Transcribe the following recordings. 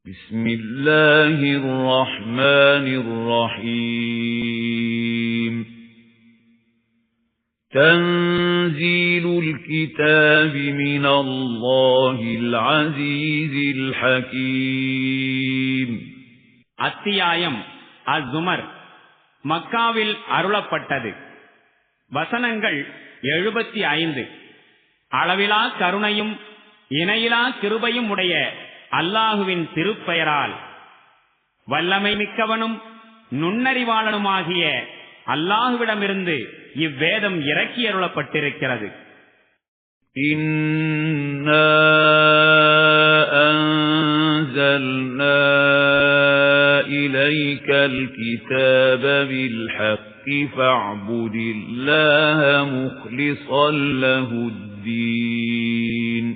بسم الله الرحمن الرحيم تنزيل الكتاب من الله العزيز الحكيم அத்தியாயம் அஸ்-ஸுமர் மக்காவில் அருளப்பட்டது. வசனங்கள் 75. அளவிலா கருணையும் இணையிலா கிருபையும் உடைய அல்லாஹுவின் திருப்பெயரால் வல்லமை மிக்கவனும் நுண்ணறிவாளனுமாகிய அல்லாஹுவிடமிருந்து இவ்வேதம் இறக்கி அருளப்பட்டிருக்கிறது. இன்னா அன்ஸல்னா இலைக்கல் கிதாப பில் ஹக்கி ஃபஅ்புதில்லாஹ முக்லிஸன் லஹுத்தீன்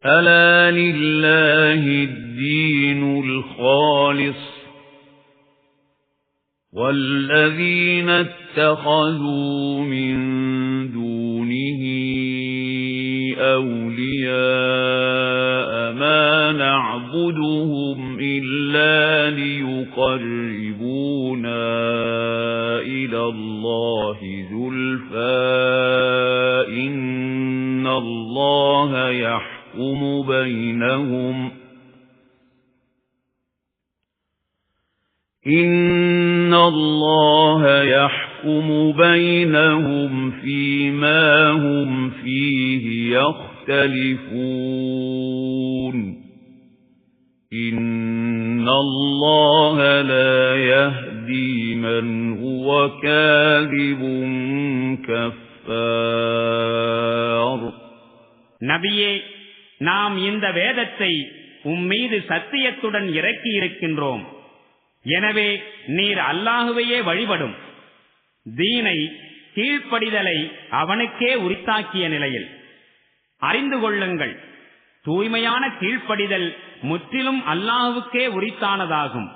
ألا لله الدين الخالص والذين اتخذوا من دونه أولياء ما نعبدهم إلا ليقربونا إلى الله زلفى إن الله يحكم بينهم إن الله يحكم بينهم فيما هم فيه يختلفون إن الله لا يهدي من هو كاذب كفار. நபியே, நாம் இந்த வேதத்தை உம்மீது சத்தியத்துடன் இறக்கி இருக்கின்றோம். எனவே நீர் அல்லாஹுவையே வழிபடும். தீனை கீழ்ப்படிதலை அவனுக்கே உரித்தாக்கிய நிலையில் அறிந்து கொள்ளுங்கள், தூய்மையான கீழ்ப்படிதல் முற்றிலும் அல்லாஹுவுக்கே உரித்தானதாகும்.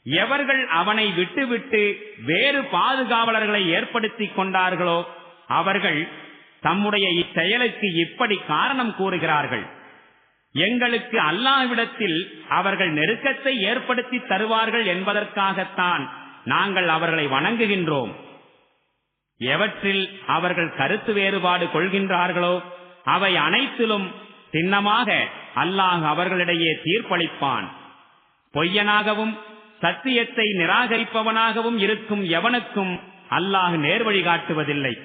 எவர்கள் அவனை விட்டுவிட்டு வேறு பாதுகாவலர்களை ஏற்படுத்திக் கொண்டார்களோ அவர்கள் தம்முடைய இச்செயலுக்கு இப்படி காரணம் கூறுகிறார்கள். எங்களுக்கு அல்லாஹ்விடத்தில் அவர்கள் நெருக்கத்தை ஏற்படுத்தி தருவார்கள் என்பதற்காகத்தான் நாங்கள் அவர்களை வணங்குகின்றோம். எவற்றில் அவர்கள் கருத்து வேறுபாடு கொள்கின்றார்களோ அவை அனைத்திலும் சின்னமாக அல்லாஹ் அவர்களிடையே தீர்ப்பளிப்பான். பொய்யனாகவும் சத்தியத்தை நிராகரிப்பவனாகவும் இருக்கும் எவனுக்கும் அல்லாஹ் நேர்வழி காட்டுவதில்லை.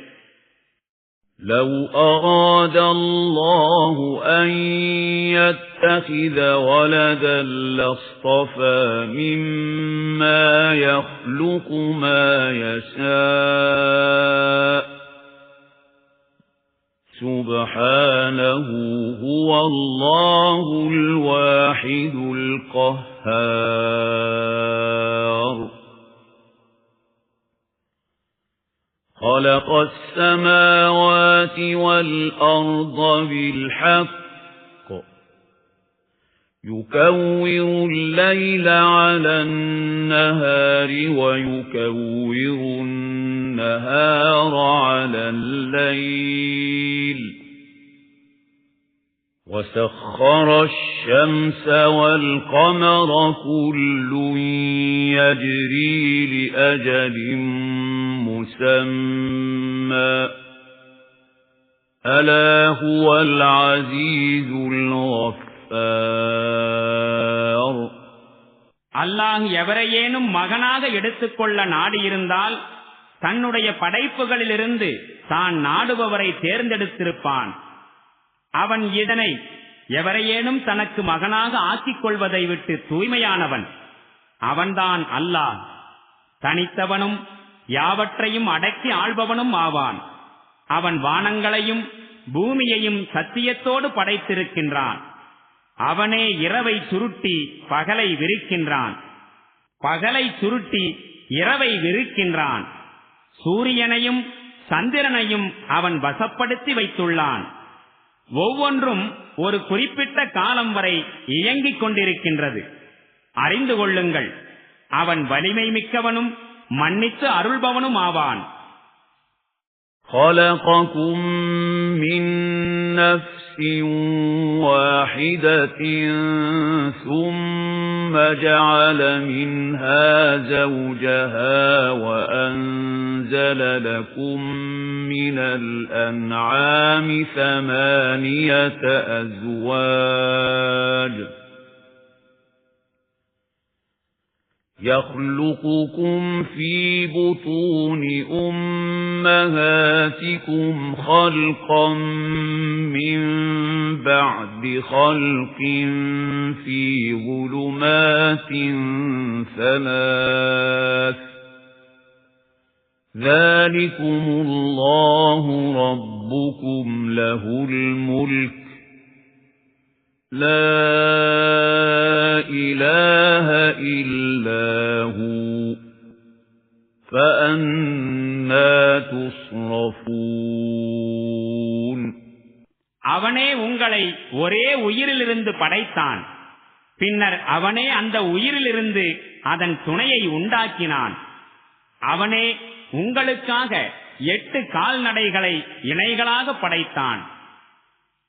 لو أراد الله أن يتخذ ولدا لاصطفى مما يخلق ما يشاء سبحانه هو الله الواحد القهار. خلق السماوات والأرض بالحق يكور الليل على النهار ويكور النهار على الليل وسخر الشمس والقمر كل يجري لأجل مسمى ألا هو العزيز الغفار. அல்லாஹ் எவரையேனும் மகனாக எடுத்துக்கொள்ள நாடியிருந்தால் தன்னுடைய படைப்புகளிலிருந்து தான் நாடுபவரை தேர்ந்தெடுத்திருப்பான். அவன் இதனை எவரையேனும் தனக்கு மகனாக ஆக்கிக் கொள்வதை விட்டு தூய்மையானவன். அவன்தான் அல்லாஹ், தனித்தவனும் யாவற்றையும் அடக்கி ஆள்பவனும் ஆவான். அவன் வானங்களையும் பூமியையும் சத்தியத்தோடு படைத்திருக்கின்றான். அவனே இரவை சுருட்டி பகலை விரிக்கின்றான், பகலை சுருட்டி இரவை விரிக்கின்றான். சூரியனையும் சந்திரனையும் அவன் வசப்படுத்தி வைத்துள்ளான். ஒவ்வொன்றும் ஒரு குறிப்பிட்ட காலம் வரை இயங்கிக் கொண்டிருக்கின்றது. அறிந்து கொள்ளுங்கள், அவன் வலிமை மிக்கவனும் மன்னித்து அருள்பவனும் ஆவான். خلقكم من نفس واحدة ثم جعل منها زوجها وأنزل لكم من الأنعام 8 أزواج يخلقكم في بطون أمهاتكم خلقا من بعد خلق في ظلمات 3 ذلكم الله ربكم له الملك لا إله إلا هو فأنى تصرفون அவனே உங்களை ஒரே உயிரிலிருந்து படைத்தான். பின்னர் அவனே அந்த உயிரிலிருந்து அதன் துணையை உண்டாக்கினான். அவனே உங்களுக்காக 8 கால்நடைகளை இணைகளாக படைத்தான்.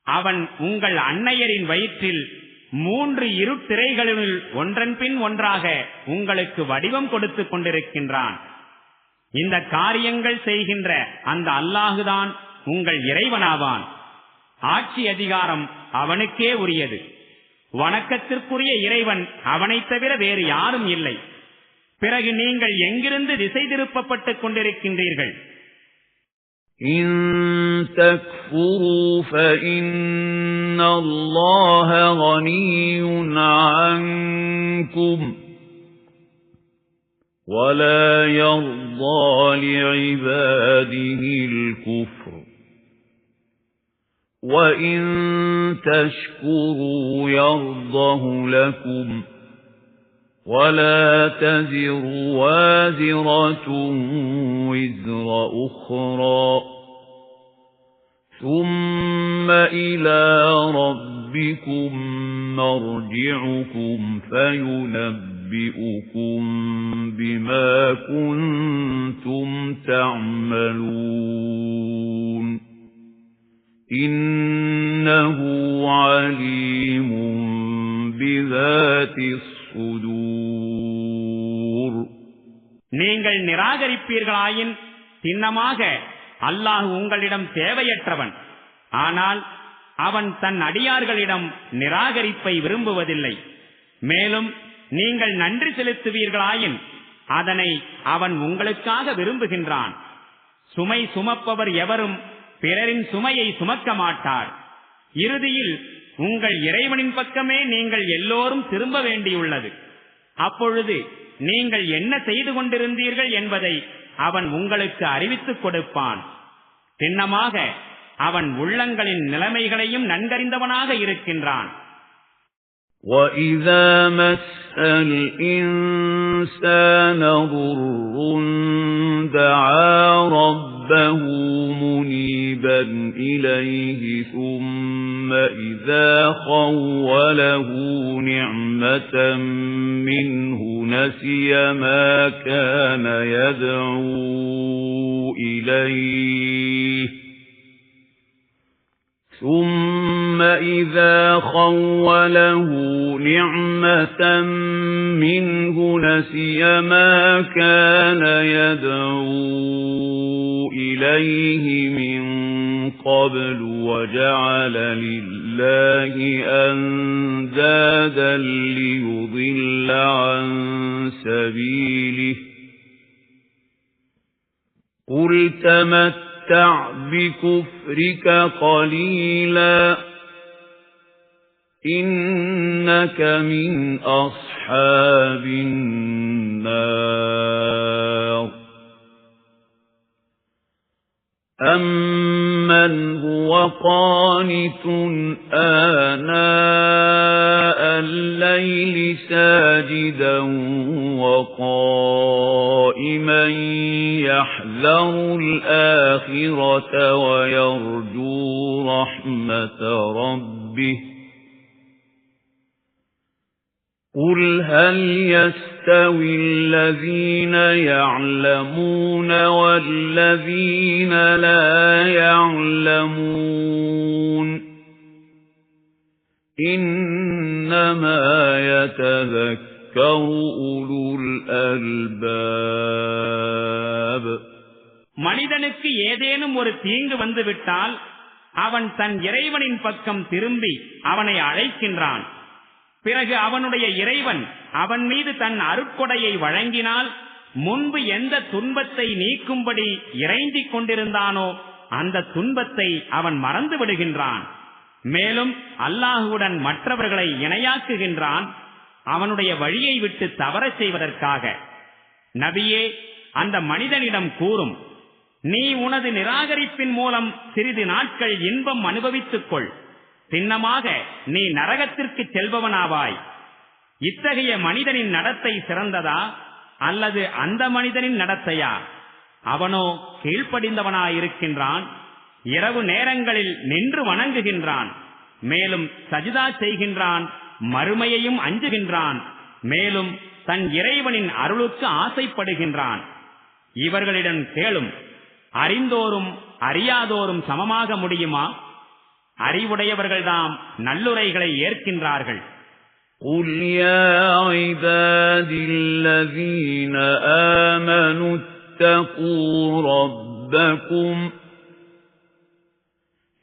அவன் உங்கள் அன்னையரின் வயிற்றில் 3 இருட்டிரைகளில் ஒன்றன் பின் ஒன்றாக உங்களுக்கு வடிவம் கொடுத்துக் கொண்டிருக்கின்றான். இந்த காரியங்கள் செய்கின்ற அந்த அல்லாஹுதான் உங்கள் இறைவனாவான். ஆட்சி அதிகாரம் அவனுக்கே உரியது. வணக்கத்திற்குரிய இறைவன் அவனைத் தவிர வேறு யாரும் இல்லை. பிறகு நீங்கள் எங்கிருந்து திசை திருப்பப்பட்டுக் கொண்டிருக்கின்றீர்கள்? إن تكفروا فإن الله غني عنكم ولا يرضى لعباده الكفر وإن تشكروا يرضه لكم ولا تزر وازرة وزر أخرى ثم إلى ربكم مرجعكم فينبئكم بما كنتم تعملون إنه عليم بذات الصدور. நீங்கள் நிராகரிப்பீர்களாயின் சின்னமாக அல்லாஹ் உங்களிடம் தேவையற்றவன். ஆனால் அவன் தன் அடியார்களிடம் நிராகரிப்பை விரும்புவதில்லை. மேலும் நீங்கள் நன்றி செலுத்துவீர்களாயின் அதனை அவன் உங்களுக்காக விரும்புகின்றான். சுமை சுமப்பவர் எவரும் பிறரின் சுமையை சுமக்க மாட்டார். இறுதியில் உங்கள் இறைவனின் பக்கமே நீங்கள் எல்லோரும் திரும்ப வேண்டியுள்ளது. அப்பொழுது நீங்கள் என்ன செய்து கொண்டிருந்தீர்கள் என்பதை அவன் உங்களுக்கு அறிவித்துக் கொடுப்பான். சின்னமாக அவன் உள்ளங்களின் நிலைமைகளையும் நன்கறிந்தவனாக இருக்கின்றான். وَإِذَا مَسَّ الْإِنسَانَ ضُرٌّ دَعَا رَبَّهُ مُنِيبًا إِلَيْهِ ثُمَّ إِذَا خَوَّلَهُ نِعْمَةً مِنْهُ نَسِيَ مَا كَانَ يَدْعُو إِلَيْهِ ثُمَّ إِذَا خَوَّلَهُ نِعْمَةً مِنْهُ نَسِيَ مَا كَانَ يَدْعُو إِلَيْهِ مِنْ قَبْلُ وَجَعَلَ لِلَّهِ أَنْدَادًا لِيُضِلَّ عَنْ سَبِيلِهِ قُلْ تَمَتَّعْ بِكُفْرِكَ قَلِيلًا إِنَّكَ مِنْ أَصْحَابِ النَّارِ أَمَّنْ هُوَ قَانِتٌ آنَاءَ اللَّيْلِ سَاجِدًا وَقَائِمًا يَحْذَرُ الْآخِرَةَ وَيَرْجُو رَحْمَةَ رَبِّهِ قُلْ هَلْ يَسْتَوِي الَّذِينَ يَعْلَمُونَ وَالَّذِينَ لَا يَعْلَمُونَ إنما يتذكر أولو الألباب. மனிதனுக்கு ஏதேனும் ஒரு தீங்கு வந்துவிட்டால் அவன் தன் இறைவனின் பக்கம் திரும்பி அவனை அழைக்கின்றான். பிறகு அவனுடைய இறைவன் அவன் மீது தன் அருட்கொடையை வழங்கினால் முன்பு எந்த துன்பத்தை நீக்கும்படி இறைஞ்சிக் கொண்டிருந்தானோ அந்த துன்பத்தை அவன் மறந்து விடுகின்றான். மேலும் அல்லாஹுவுடன் மற்றவர்களை இணையாக்குகின்றான் அவனுடைய வழியை விட்டு தவறச் செய்வதற்காக. நபியே, அந்த மனிதனிடம் கூறும், நீ உனது நிராகரிப்பின் மூலம் சிறிது நாட்கள் இன்பம் அனுபவித்துக் கொள், சின்னமாக நீ நரகத்திற்கு செல்பவனாவாய். இத்தகைய மனிதனின் நடத்தை சிறந்ததா அல்லது அந்த மனிதனின் நடத்தையா? அவனோ கீழ்ப்படிந்தவனாயிருக்கின்றான், இரவு நேரங்களில் நின்று வணங்குகின்றான், மேலும் சஜிதா செய்கின்றான், மறுமையையும் அஞ்சுகின்றான், மேலும் தன் இறைவனின் அருளுக்கு ஆசைப்படுகின்றான். இவர்களிடம் கேளும், அறிந்தோரும் அறியாதோரும் சமமாக முடியுமா? அறிவுடையவர்கள்தாம் நல்லுரைகளை ஏற்கின்றார்கள். قُلْ يَا عِبَادِي الَّذِينَ آمَنُوا اتَّقُوا رَبَّكُمْ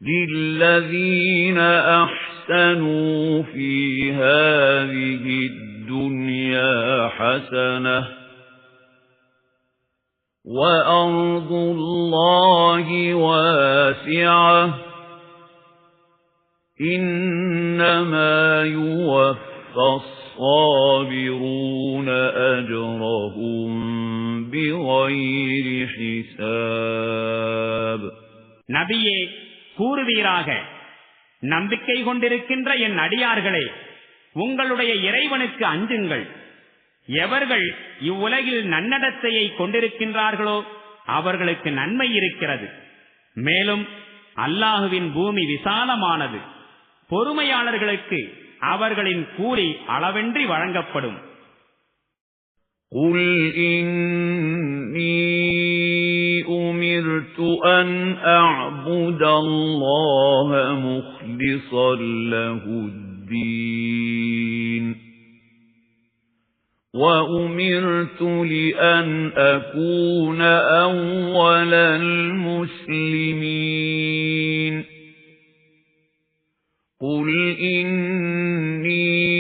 لِلَّذِينَ أَحْسَنُوا فِي هَذِهِ الدُّنْيَا حَسَنَةٌ وَأَرْضُ اللَّهِ وَاسِعَةٌ إِنَّمَا يُوَفَّى الصَّابِرُونَ أَجْرَهُم بِغَيْرِ حِسَابٍ. நபியே, கூறுவீராக, நம்பிக்கை கொண்டிருக்கின்ற என் அடியார்களே, உங்களுடைய இறைவனுக்கு அஞ்சுங்கள். எவர்கள் இவ்வுலகில் நன்னடத்தையை கொண்டிருக்கின்றார்களோ அவர்களுக்கு நன்மை இருக்கிறது. மேலும் அல்லாஹுவின் பூமி விசாலமானது. பொறுமையாளர்களுக்கு அவர்களின் கூலி அளவின்றி வழங்கப்படும். قُلْ إِنِّي أُمِرْتُ أَنْ أَعْبُدَ اللَّهَ مُخْلِصًا لَهُ الدِّينَ وَأُمِرْتُ لِأَنْ أَكُونَ أَوَّلَ الْمُسْلِمِينَ. قُلْ إِنِّي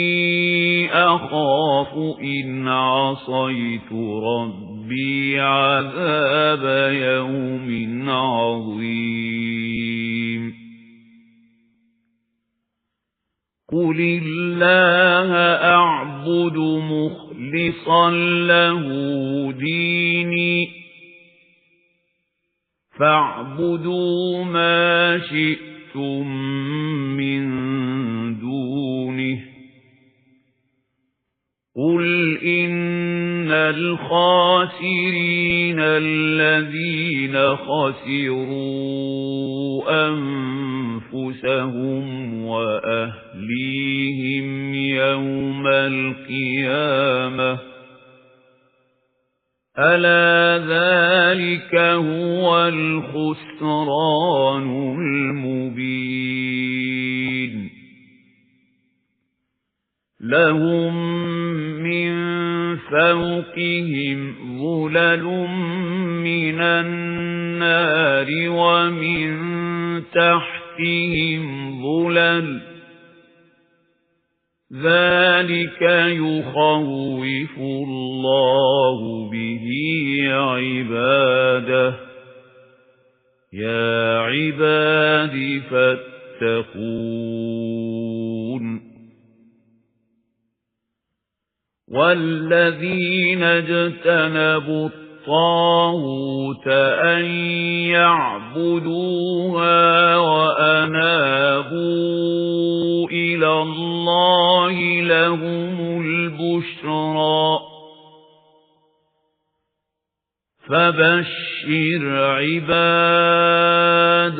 أَخَافُ إِنْ عَصَيْتُ رَبِّي عَذَابَ يَوْمٍ عَظِيمٍ. قُلِ اللَّهَ أَعْبُدُ مُخْلِصًا لَهُ دِينِي فَاعْبُدُوا مَا شِئْتُم مِّن دُونِهِ. قُلْ إِنَّ الْخَاسِرِينَ الَّذِينَ خَسِرُوا أَنفُسَهُمْ وَأَهْلِيهِمْ يَوْمَ الْقِيَامَةِ أَلَا ذَلِكَ هُوَ الْخُسْرَانُ الْمُبِينُ. لَهُم مِّن فَوْقِهِمْ ظُلَلٌ مِّنَ النَّارِ وَمِن تَحْتِهِمْ ظُلَلٌ ذَلِكَ يُخَوِّفُ اللَّهُ بِهِ عِبَادَهُ يَا عِبَادِ فَاتَّقُونِ. وَالَّذِينَ اجْتَنَبُوا الطَّاغُوتَ أَن يَعْبُدُوهَا وَأَنَابُوا إِلَى اللَّهِ لَهُمُ الْبُشْرَى. فَبَشِّرْ عِبَادِ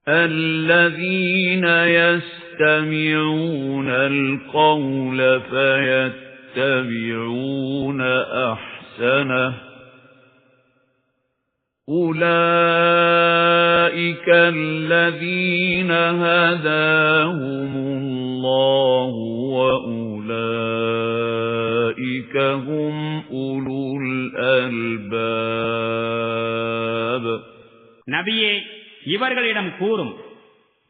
الَّذِينَ يَسْتَمِعُونَ الْقَوْلَ فَيَتَّبِعُونَ أَحْسَنَهُ. أولئك الذين هداهم الله وأولئك هم أولو الألباب. நபியே, இவர்களிடம் கூறும்,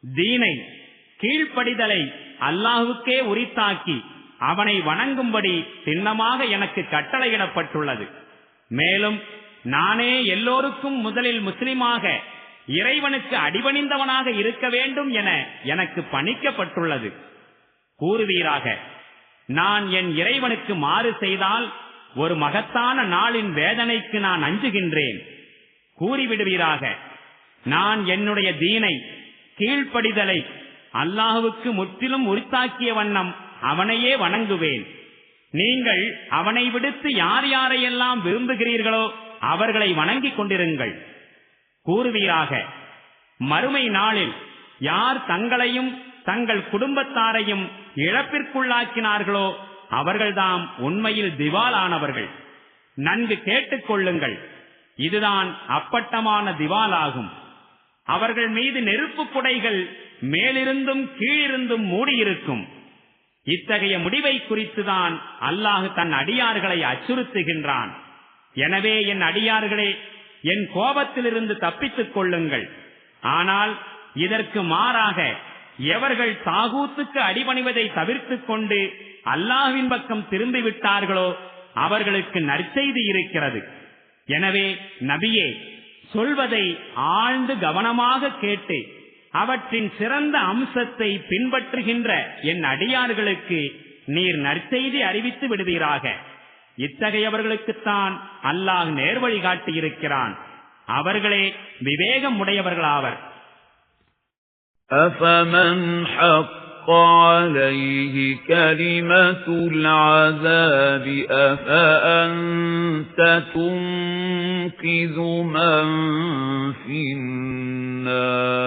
தீனை கீழ்ப்படிதலை அல்லாஹுக்கே உரித்தாக்கி அவனை வணங்கும்படி சின்னமாக எனக்கு கட்டளையிடப்பட்டுள்ளது. மேலும் நானே எல்லோருக்கும் முதலில் முஸ்லிமாக இறைவனுக்கு அடிபணிந்தவனாக இருக்க வேண்டும் என எனக்கு பணிக்கப்பட்டுள்ளது. கூறுவீராக, நான் என் இறைவனுக்கு மாறு செய்தால் ஒரு மகத்தான நாளின் வேதனைக்கு நான் அஞ்சுகின்றேன். கூறிவிடுவீராக, நான் என்னுடைய தீனை கீழ்ப்படிதலை அல்லாஹுவுக்கு முற்றிலும் உரித்தாக்கிய வண்ணம் அவனையே வணங்குவேன். நீங்கள் அவனை விடுத்து யார் யாரையெல்லாம் விரும்புகிறீர்களோ அவர்களை வணங்கிக் கொண்டிருங்கள். கூறுவீராக, மறுமை நாளில் யார் தங்களையும் தங்கள் குடும்பத்தாரையும் இழப்பிற்குள்ளாக்கினார்களோ அவர்கள்தாம் உண்மையில் திவாலானவர்கள். நன்கு கேட்டுக்கொள்ளுங்கள், இதுதான் அப்பட்டமான திவாலாகும். அவர்கள் மீது நெருப்பு குடைகள் மேலிருந்தும் கீழிருந்தும் மூடியிருக்கும். இத்தகைய முடிவை குறித்துதான் அல்லாஹ் தன் அடியார்களை அச்சுறுத்துகின்றான். எனவே என் அடியார்களே, என் கோபத்திலிருந்து தப்பித்துக் கொள்ளுங்கள். ஆனால் இதற்கு மாறாக எவர்கள் தாகூத்துக்கு அடிபணிவதை தவிர்த்துக் கொண்டு அல்லாஹ்வின் பக்கம் திரும்பிவிட்டார்களோ அவர்களுக்கு நற்செய்தி இருக்கிறது. எனவே நபியே, சொல்வதை ஆழ்ந்து கவனமாக கேட்டு அவற்றின் சிறந்த அம்சத்தை பின்பற்றுகின்ற என் அடியார்களுக்கு நீர் நற்செய்தி அறிவித்து விடுவீராக. இத்தகையவர்களுக்குத்தான் அல்லாஹ் நேர்வழி காட்டியிருக்கிறான். அவர்களே விவேகம் உடையவர்களாவர். أَفَمَنْ حَقَّ عَلَيْهِ كَلِمَةُ الْعَذَابِ أَفَأَنْتَ تُنْقِذُ مَنْ فِي النَّارِ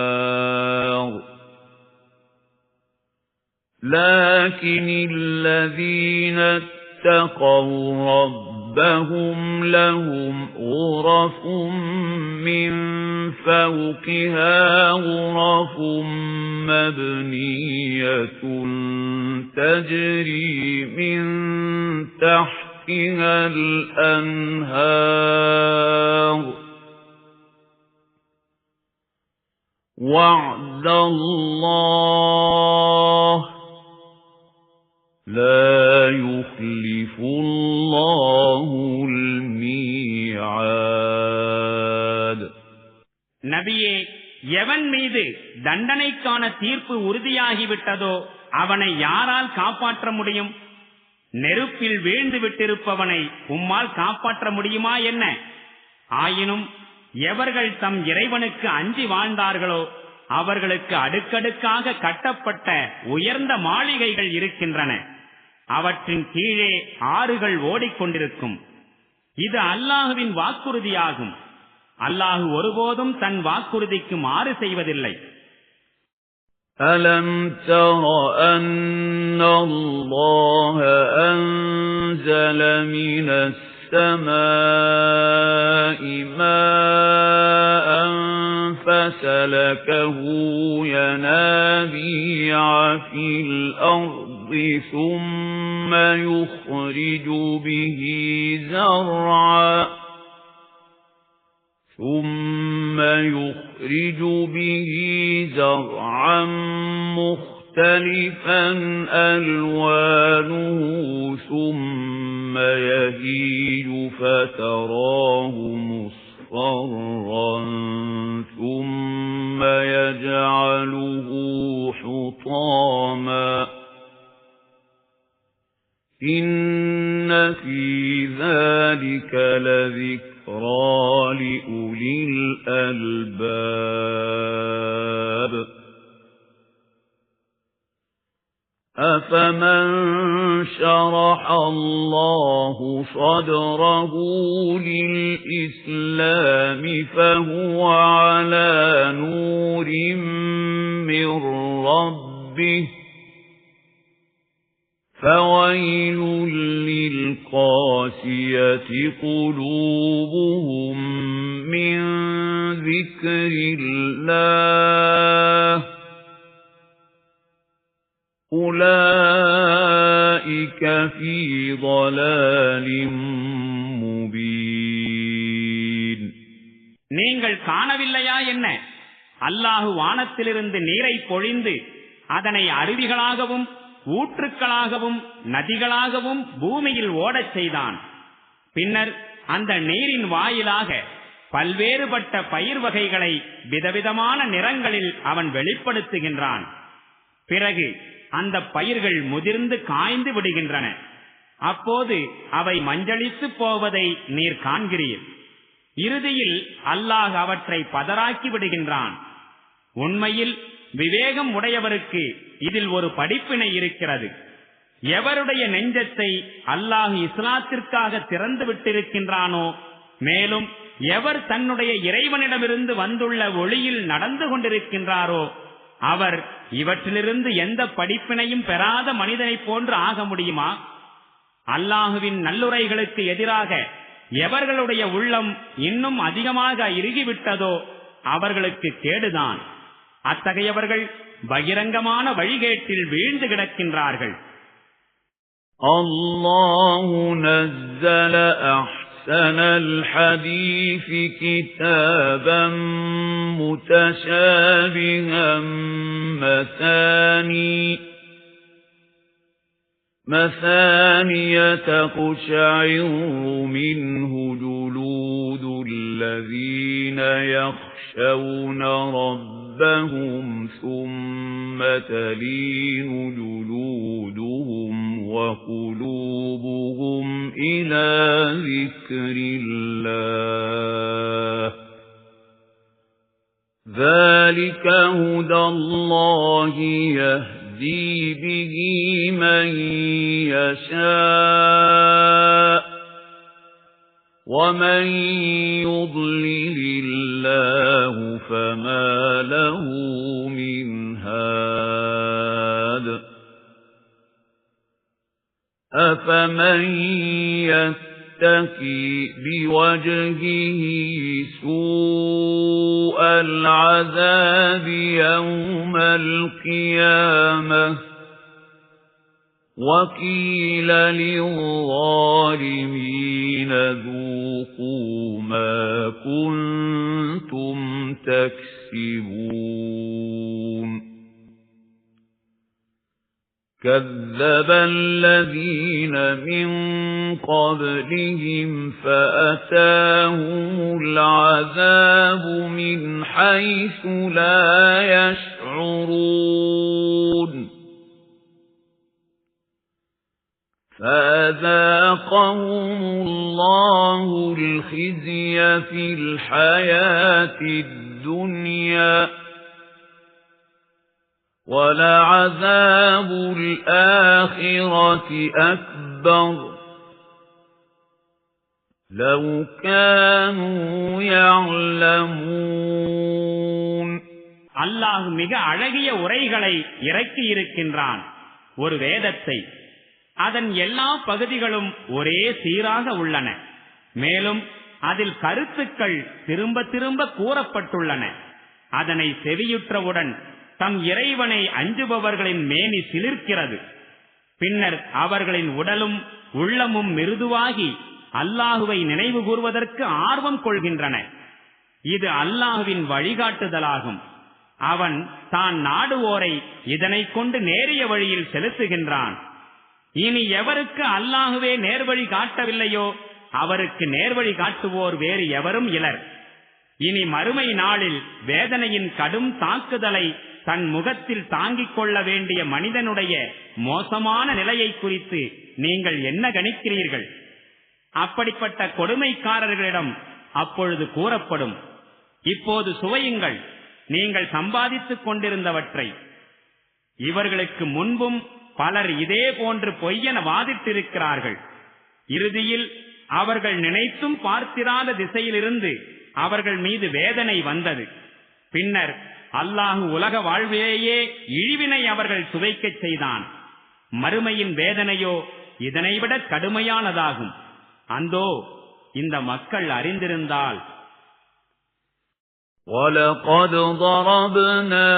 لَكِنِ الَّذِينَ اتَّقَوْا رَبَّهُمْ لَهُمْ غُرَفٌ مِّن فَوْقِهَا غُرَفٌ مَّبْنِيَّةٌ تَجْرِي مِن تَحْتِهَا الْأَنْهَارُ وَعْدَ اللَّهِ لَا يُخْلِفُ اللَّهُ الْمِيعَادَ. நபியே, எவன் மீது தண்டனைக்கான தீர்ப்பு உறுதியாகிவிட்டதோ அவனை யாரால் காப்பாற்ற முடியும்? நெருப்பில் வீழ்ந்து விட்டிருப்பவனை உம்மால் காப்பாற்ற முடியுமா என்ன? ஆயினும் எவர்கள் தம் இறைவனுக்கு அஞ்சி வாழ்ந்தார்களோ அவர்களுக்கு அடுக்கடுக்காக கட்டப்பட்ட உயர்ந்த மாளிகைகள் இருக்கின்றன. அவற்றின் கீழே ஆறுகள் ஓடிக்கொண்டிருக்கும். இது அல்லாஹுவின் வாக்குறுதியாகும். அல்லாஹு ஒருபோதும் தன் வாக்குறுதிக்கு மாறு செய்வதில்லை. أَلَمْ تَرَ أَنَّ اللَّهَ أَنزَلَ مِنَ السَّمَاءِ مَاءً فَسَلَكَهُ يَنَابِيعَ فِي الْأَرْضِ ثُمَّ يُخْرِجُ به زرعا مختلفا ألوانه ثم يهيج فتراه مصفرا ثم يجعله حطاما إن في ذلك لذكرى لأولي الألباب. أفمن شرح الله صدره للإسلام فهو على نور من ربه فَوَيْلٌ لِّلْقَاسِيَةِ قُلُوبُهُم مِّن ذِكْرِ اللَّهِ أُولَئِكَ فِي ضَلَالٍ مُبِينٍ. நீங்கள் காணவில்லையா என்ன? அல்லாஹ் வானத்திலிருந்து நீரை பொழிந்து அதனை அருவிகளாகவும் ஊற்றுக்களாகவும் நதிகளாகவும் பூமியில் ஓடச் செய்தான். பின்னர் அந்த நீரின் வாயிலாக பல்வேறுபட்ட பயிர் வகைகளை விதவிதமான நிறங்களில் அவன் வெளிப்படுத்துகின்றான். பிறகு அந்த பயிர்கள் முதிர்ந்து காய்ந்து விடுகின்றன. அப்போது அவை மஞ்சளித்து போவதை நீர் காண்கிறீர். இறுதியில் அல்லாஹ் அவற்றை பதறாக்கி விடுகின்றான். உண்மையில் விவேகம் உடையவருக்கு இதில் ஒரு படிப்பினை இருக்கிறது. எவருடைய நெஞ்சத்தை அல்லாஹ் இஸ்லாத்திற்காக திறந்து விட்டிருக்கின்றானோ, மேலும் எவர் தன்னுடைய இறைவனிடமிருந்து வந்துள்ள ஒளியில் நடந்து கொண்டிருக்கின்றாரோ, அவர் இவற்றிலிருந்து எந்த படிப்பினையும் பெறாத மனிதனைப் போன்று ஆக முடியுமா? அல்லாஹுவின் நல்லுரைகளுக்கு எதிராக எவர்களுடைய உள்ளம் இன்னும் அதிகமாக இறுகிவிட்டதோ அவர்களுக்கு கேடுதான். அத்தகையவர்கள் பகிரங்கமான வழிகேட்டில் வீழ்ந்து கிடக்கின்றார்கள். அல்லாஹு நஸ்ஸல அஹ்ஸனல் ஹதீஸ கிதாபம் முத்தஷாபிஹம் مثانية تقشعر منه جلود الذين يخشون ربهم ثم تلين جلودهم وقلوبهم إلى ذكر الله ذلك هدى الله يهدي به من يشاء ومن يضلل الله فما له من هاد أفمن يتقي بوجهه سوء العذاب يوم القيامة وقيل للظالمين ذوقوا ما كنتم تكسبون كذب الذين من قبلهم فأتاهم العذاب من حيث لا يشعرون فأذاقهم الله الخزي في الحياة الدنيا وَلَعَذَابُ الْآخِرَةِ أَكْبَرُ لَوْ كَانُوا يَعْلَمُونَ. அல்லாஹ் மிக அழகிய உரைகளை இறக்கி இருக்கின்றான். ஒரு வேதத்தை அதன் எல்லா பகுதிகளும் ஒரே சீராக உள்ளன. மேலும் அதில் கருத்துக்கள் திரும்ப திரும்ப கூறப்பட்டுள்ளன. அதனை செவியுற்றவுடன் தம் இறைவனை அஞ்சுபவர்களின் மேனி சிலிர்க்கிறது. பின்னர் அவர்களின் உடலும் உள்ளமும் மிருதுவாகி அல்லாஹுவை நினைவு கூர்வதற்கு ஆர்வம் கொள்கின்றன. இது அல்லாஹுவின் வழிகாட்டுதலாகும். அவன் தான் நாடுவோரை இதனை கொண்டு நேரிய வழியில் செலுத்துகின்றான். இனி எவருக்கு அல்லாஹுவே நேர்வழி காட்டவில்லையோ அவருக்கு நேர்வழி காட்டுவோர் வேறு எவரும் இலர். இனி மறுமை நாளில் வேதனையின் கடும் தாக்குதலை தன் முகத்தில் தாங்கிக் கொள்ள வேண்டிய மனிதனுடைய மோசமான நிலையை குறித்து நீங்கள் என்ன கணிக்கிறீர்கள்? அப்படிப்பட்ட கொடுமைக்காரர்களிடம் அப்பொழுது கூறப்படும், இப்போது சுவையுங்கள் நீங்கள் சம்பாதித்துக் கொண்டிருந்தவற்றை. இவர்களுக்கு முன்பும் பலர் இதே போன்று பொய்யென வாதிட்டிருக்கிறார்கள். இறுதியில் அவர்கள் நினைத்தும் பார்த்திராத திசையிலிருந்து அவர்கள் மீது வேதனை வந்தது. பின்னர் அல்லாஹு உலக வாழ்விலேயே இழிவினை அவர்கள் சுவைக்கச் செய்தான். மறுமையின் வேதனையோ இதனைவிட கடுமையானதாகும். அந்தோ இந்த மக்கள் அறிந்திருந்தால். وَلَقَدْ ضَرَبْنَا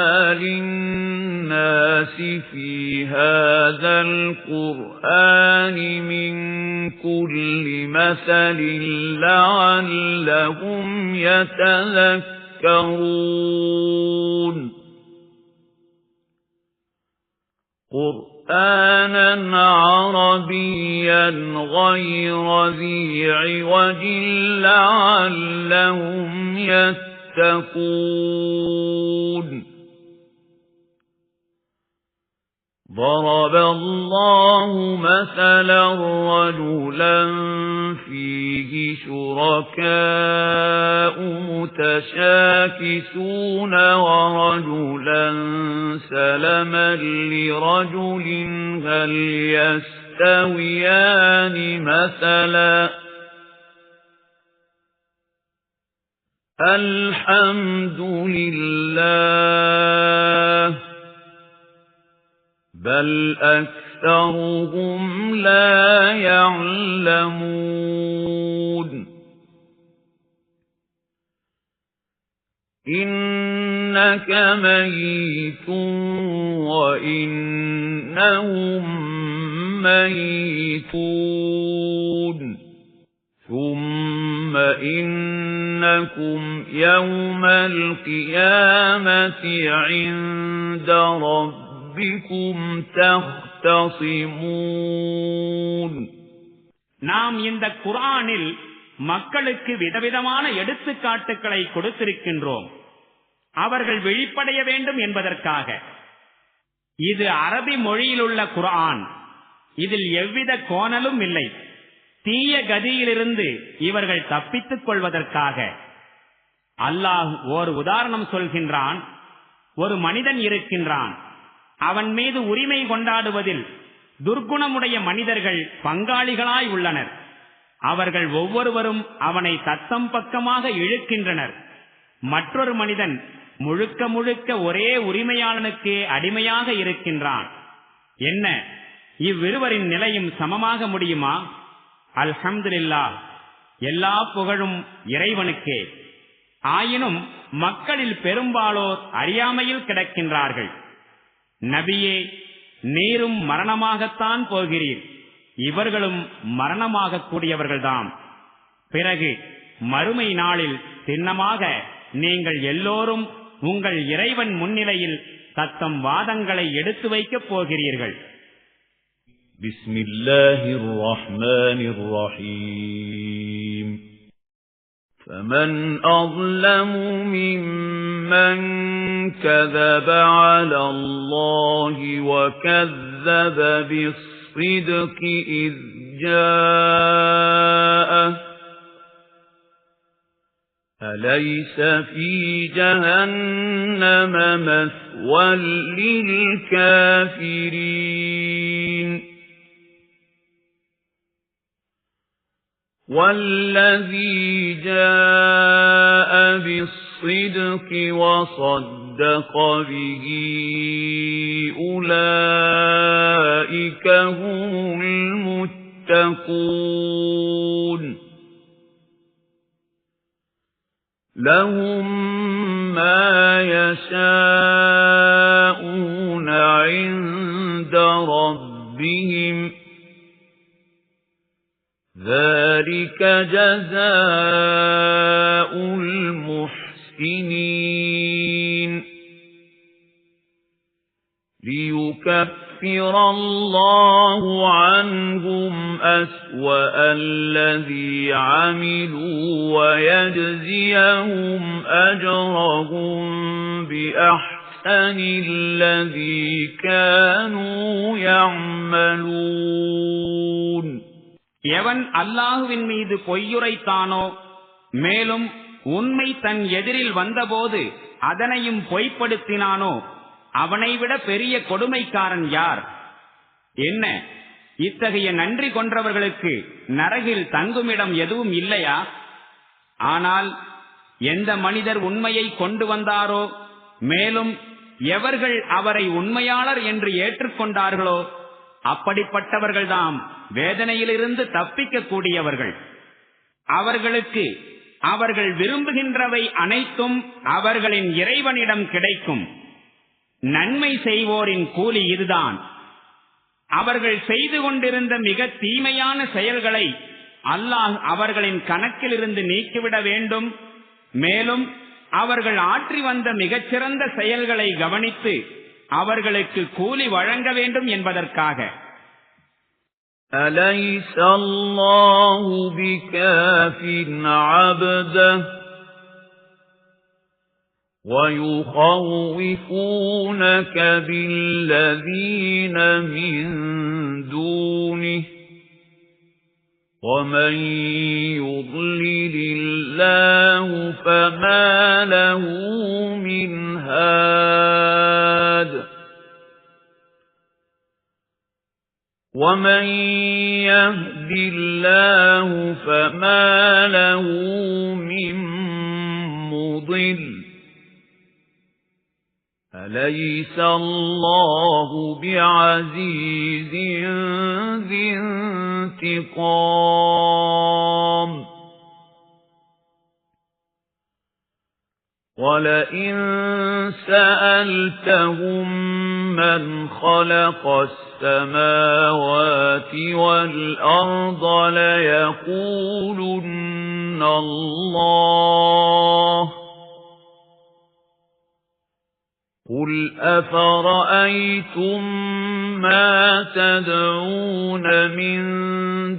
لِلنَّاسِ فِي هَذَا الْقُرْآنِ مِنْ كُلِّ مَثَلٍ لَعَلَّهُمْ يَتَذَكَّرُونَ قُرْآنًا عَرَبِيًّا غَيْرَ ذِي عِوَجٍ لَعَلَّهُمْ يتقون. ضرب الله مثلا رجلا فيه شركاء متشاكسون ورجلا سلما لرجل هل يستويان مثلا الحمد لله بل أكثرهم لا يعلمون. إنك ميت وإنهم ميتون ثم إنكم يوم القيامة عند ربكم تختصمون. நாம் இந்த குர்ஆனில் மக்களுக்கு விதவிதமான எடுத்துக்காட்டுகளை கொடுத்திருக்கின்றோம், அவர்கள் விழிப்படைய வேண்டும் என்பதற்காக. இது அரபி மொழியிலுள்ள குர்ஆன். இதில் எவ்வித கோணலும் இல்லை. தீய கதியிலிருந்து இவர்கள் தப்பித்துக் கொள்வதற்காக. அல்லாஹ் ஓர் உதாரணம் சொல்கின்றான். ஒரு மனிதன் இருக்கின்றான். அவன் மீது உரிமை கொண்டாடுவதில் துர்க்குணமுடைய மனிதர்கள் பங்காளிகளாய் உள்ளனர். அவர்கள் ஒவ்வொருவரும் அவனை தத்தம் பக்கமாக இழுக்கின்றனர். மற்றொரு மனிதன் முழுக்க முழுக்க ஒரே உரிமையாளனுக்கே அடிமையாக இருக்கின்றான். என்ன, இவ்விருவரின் நிலையும் சமமாக முடியுமா? அல்ஹம்துலில்லாஹ், எல்லா புகழும் இறைவனுக்கே. ஆயினும் மக்களில் பெரும்பாலோர் அறியாமையில் கிடக்கின்றார்கள். நபியே, நீரும் மரணமாகத்தான் போகிறீர், இவர்களும் மரணமாக கூடியவர்கள்தாம். பிறகு மறுமை நாளில் சின்னமாக நீங்கள் எல்லோரும் உங்கள் இறைவன் முன்னிலையில் தத்தம் வாதங்களை எடுத்து வைக்கப் போகிறீர்கள். பிஸ்மில்லாஹிர் ரஹ்மானிர் ரஹீம். فمن أظلم ممن كذب على الله وكذب بالصدق إذ جاءه أليس في جهنم مثوى للكافرين والذي جاء بالصدق وصدق به أولئك هم المتقون لهم ما يشاءون عند ربهم ذلك جزاء المحسنين ليكفر الله عنهم أسوأ الذي عملوا ويجزيهم أجرهم بأحسن الذي كانوا يعملون. எவன் அல்லாஹுவின் மீது பொய்யுரைத்தானோ, மேலும் உண்மை தன் எதிரில் வந்தபோது அதனையும் பொய்ப்படுத்தினானோ, அவனை விட பெரிய கொடுமைக்காரன் யார்? என்ன, இத்தகைய நன்றி கொன்றவர்களுக்கு நரகில் தங்குமிடம் எதுவும் இல்லையா? ஆனால் எந்த மனிதர் உண்மையை கொண்டு வந்தாரோ, மேலும் எவர்கள் அவரை உண்மையாளர் என்று ஏற்றுக்கொண்டார்களோ, அப்படிப்பட்டவர்கள்தாம் வேதனையிலிருந்து தப்பிக்க கூடியவர்கள். அவர்களுக்கு அவர்கள் விரும்புகின்றவை அனைத்தும் அவர்களின் இறைவனிடம் கிடைக்கும். நன்மை செய்வோரின் கூலி இதுதான். அவர்கள் செய்து கொண்டிருந்த மிக தீமையான செயல்களை அல்லாஹ் அவர்களின் கணக்கிலிருந்து நீக்கிவிட வேண்டும். மேலும் அவர்கள் ஆற்றி வந்த மிகச்சிறந்த செயல்களை கவனித்து அவர்களுக்கு கூலி வழங்க வேண்டும் என்பதற்காக. أَلَيْسَ اللَّهُ بِكَافٍ عَبْدَهُ وَيُخَوِّفُونَكَ بِالَّذِينَ مِن دُونِهِ وَمَن يُضْلِلِ اللَّهُ فَمَا لَهُ مِنْ هَادٍ وَمَن يَهْدِ اللَّهُ فَمَا لَهُ مِن مُّضِلٍّ أَلَيْسَ اللَّهُ بِعَزِيزٍ ذِي انتِقَامٍ وَلَئِن سَأَلْتَهُم مَّنْ خَلَقَ السَّمَاوَاتِ وَالْأَرْضَ لَيَقُولُنَّ اللَّهُ قُلْ أَفَرَأَيْتُم مَّا تَدْعُونَ مِن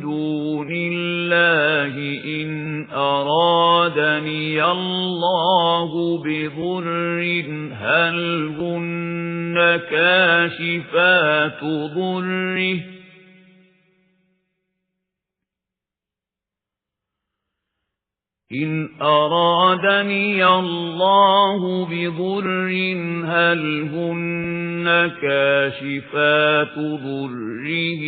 دُونِ اللَّهِ إِنْ أَرَادَنِيَ اللَّهُ بِضُرٍّ هَلْ هُنَّ كَاشِفَاتُ ضُرِّهِ إِنْ أَرَادَنِيَ اللَّهُ بِضُرٍّ هَلْ هُنَّ كَاشِفَاتُ ضُرِّهِ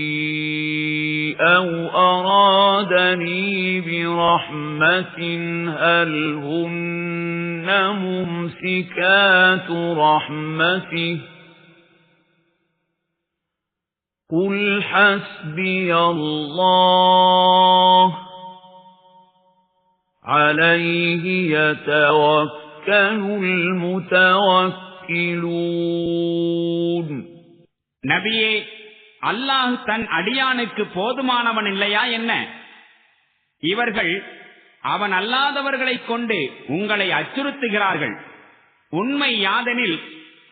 أَوْ أَرَادَنِي بِرَحْمَةٍ هَلْ هُنَّ مُمْسِكَاتُ رَحْمَتِهِ قُلْ حَسْبِيَ اللَّهُ عَلَيْهِ يَتَوَكَّلُ الْمُتَوَكِّلُونَ. நபியே, அல்லாஹ் தன் அடியானுக்கு போதுமானவன் இல்லையா என்ன? இவர்கள் அவன் அல்லாதவர்களைக் கொண்டு உங்களை அச்சுறுத்துகிறார்கள். உண்மை யாதெனில்,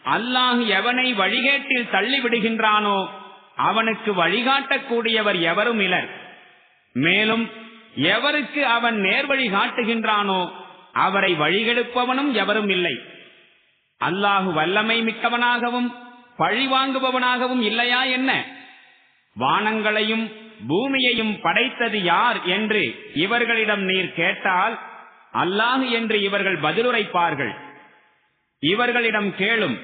அல்லாஹ் எவனை வழிகேட்டில் தள்ளிவிடுகின்றானோ அவனுக்கு வழிகாட்டக்கூடியவர் எவரும் இலர். மேலும் எவருக்கு அவன் நேர்வழி காட்டுகின்றானோ அவரை வழிகெடுப்பவனும் எவரும் இல்லை. அல்லாஹு வல்லமை மிக்கவனாகவும் பழிவாங்குபவனாகவும் இல்லையா என்ன? வானங்களையும் பூமியையும் படைத்தது யார் என்று இவர்களிடம் நீர் கேட்டால் அல்லாஹ் என்று இவர்கள் பதிலுரைப்பார்கள். இவர்களிடம் கேளும்,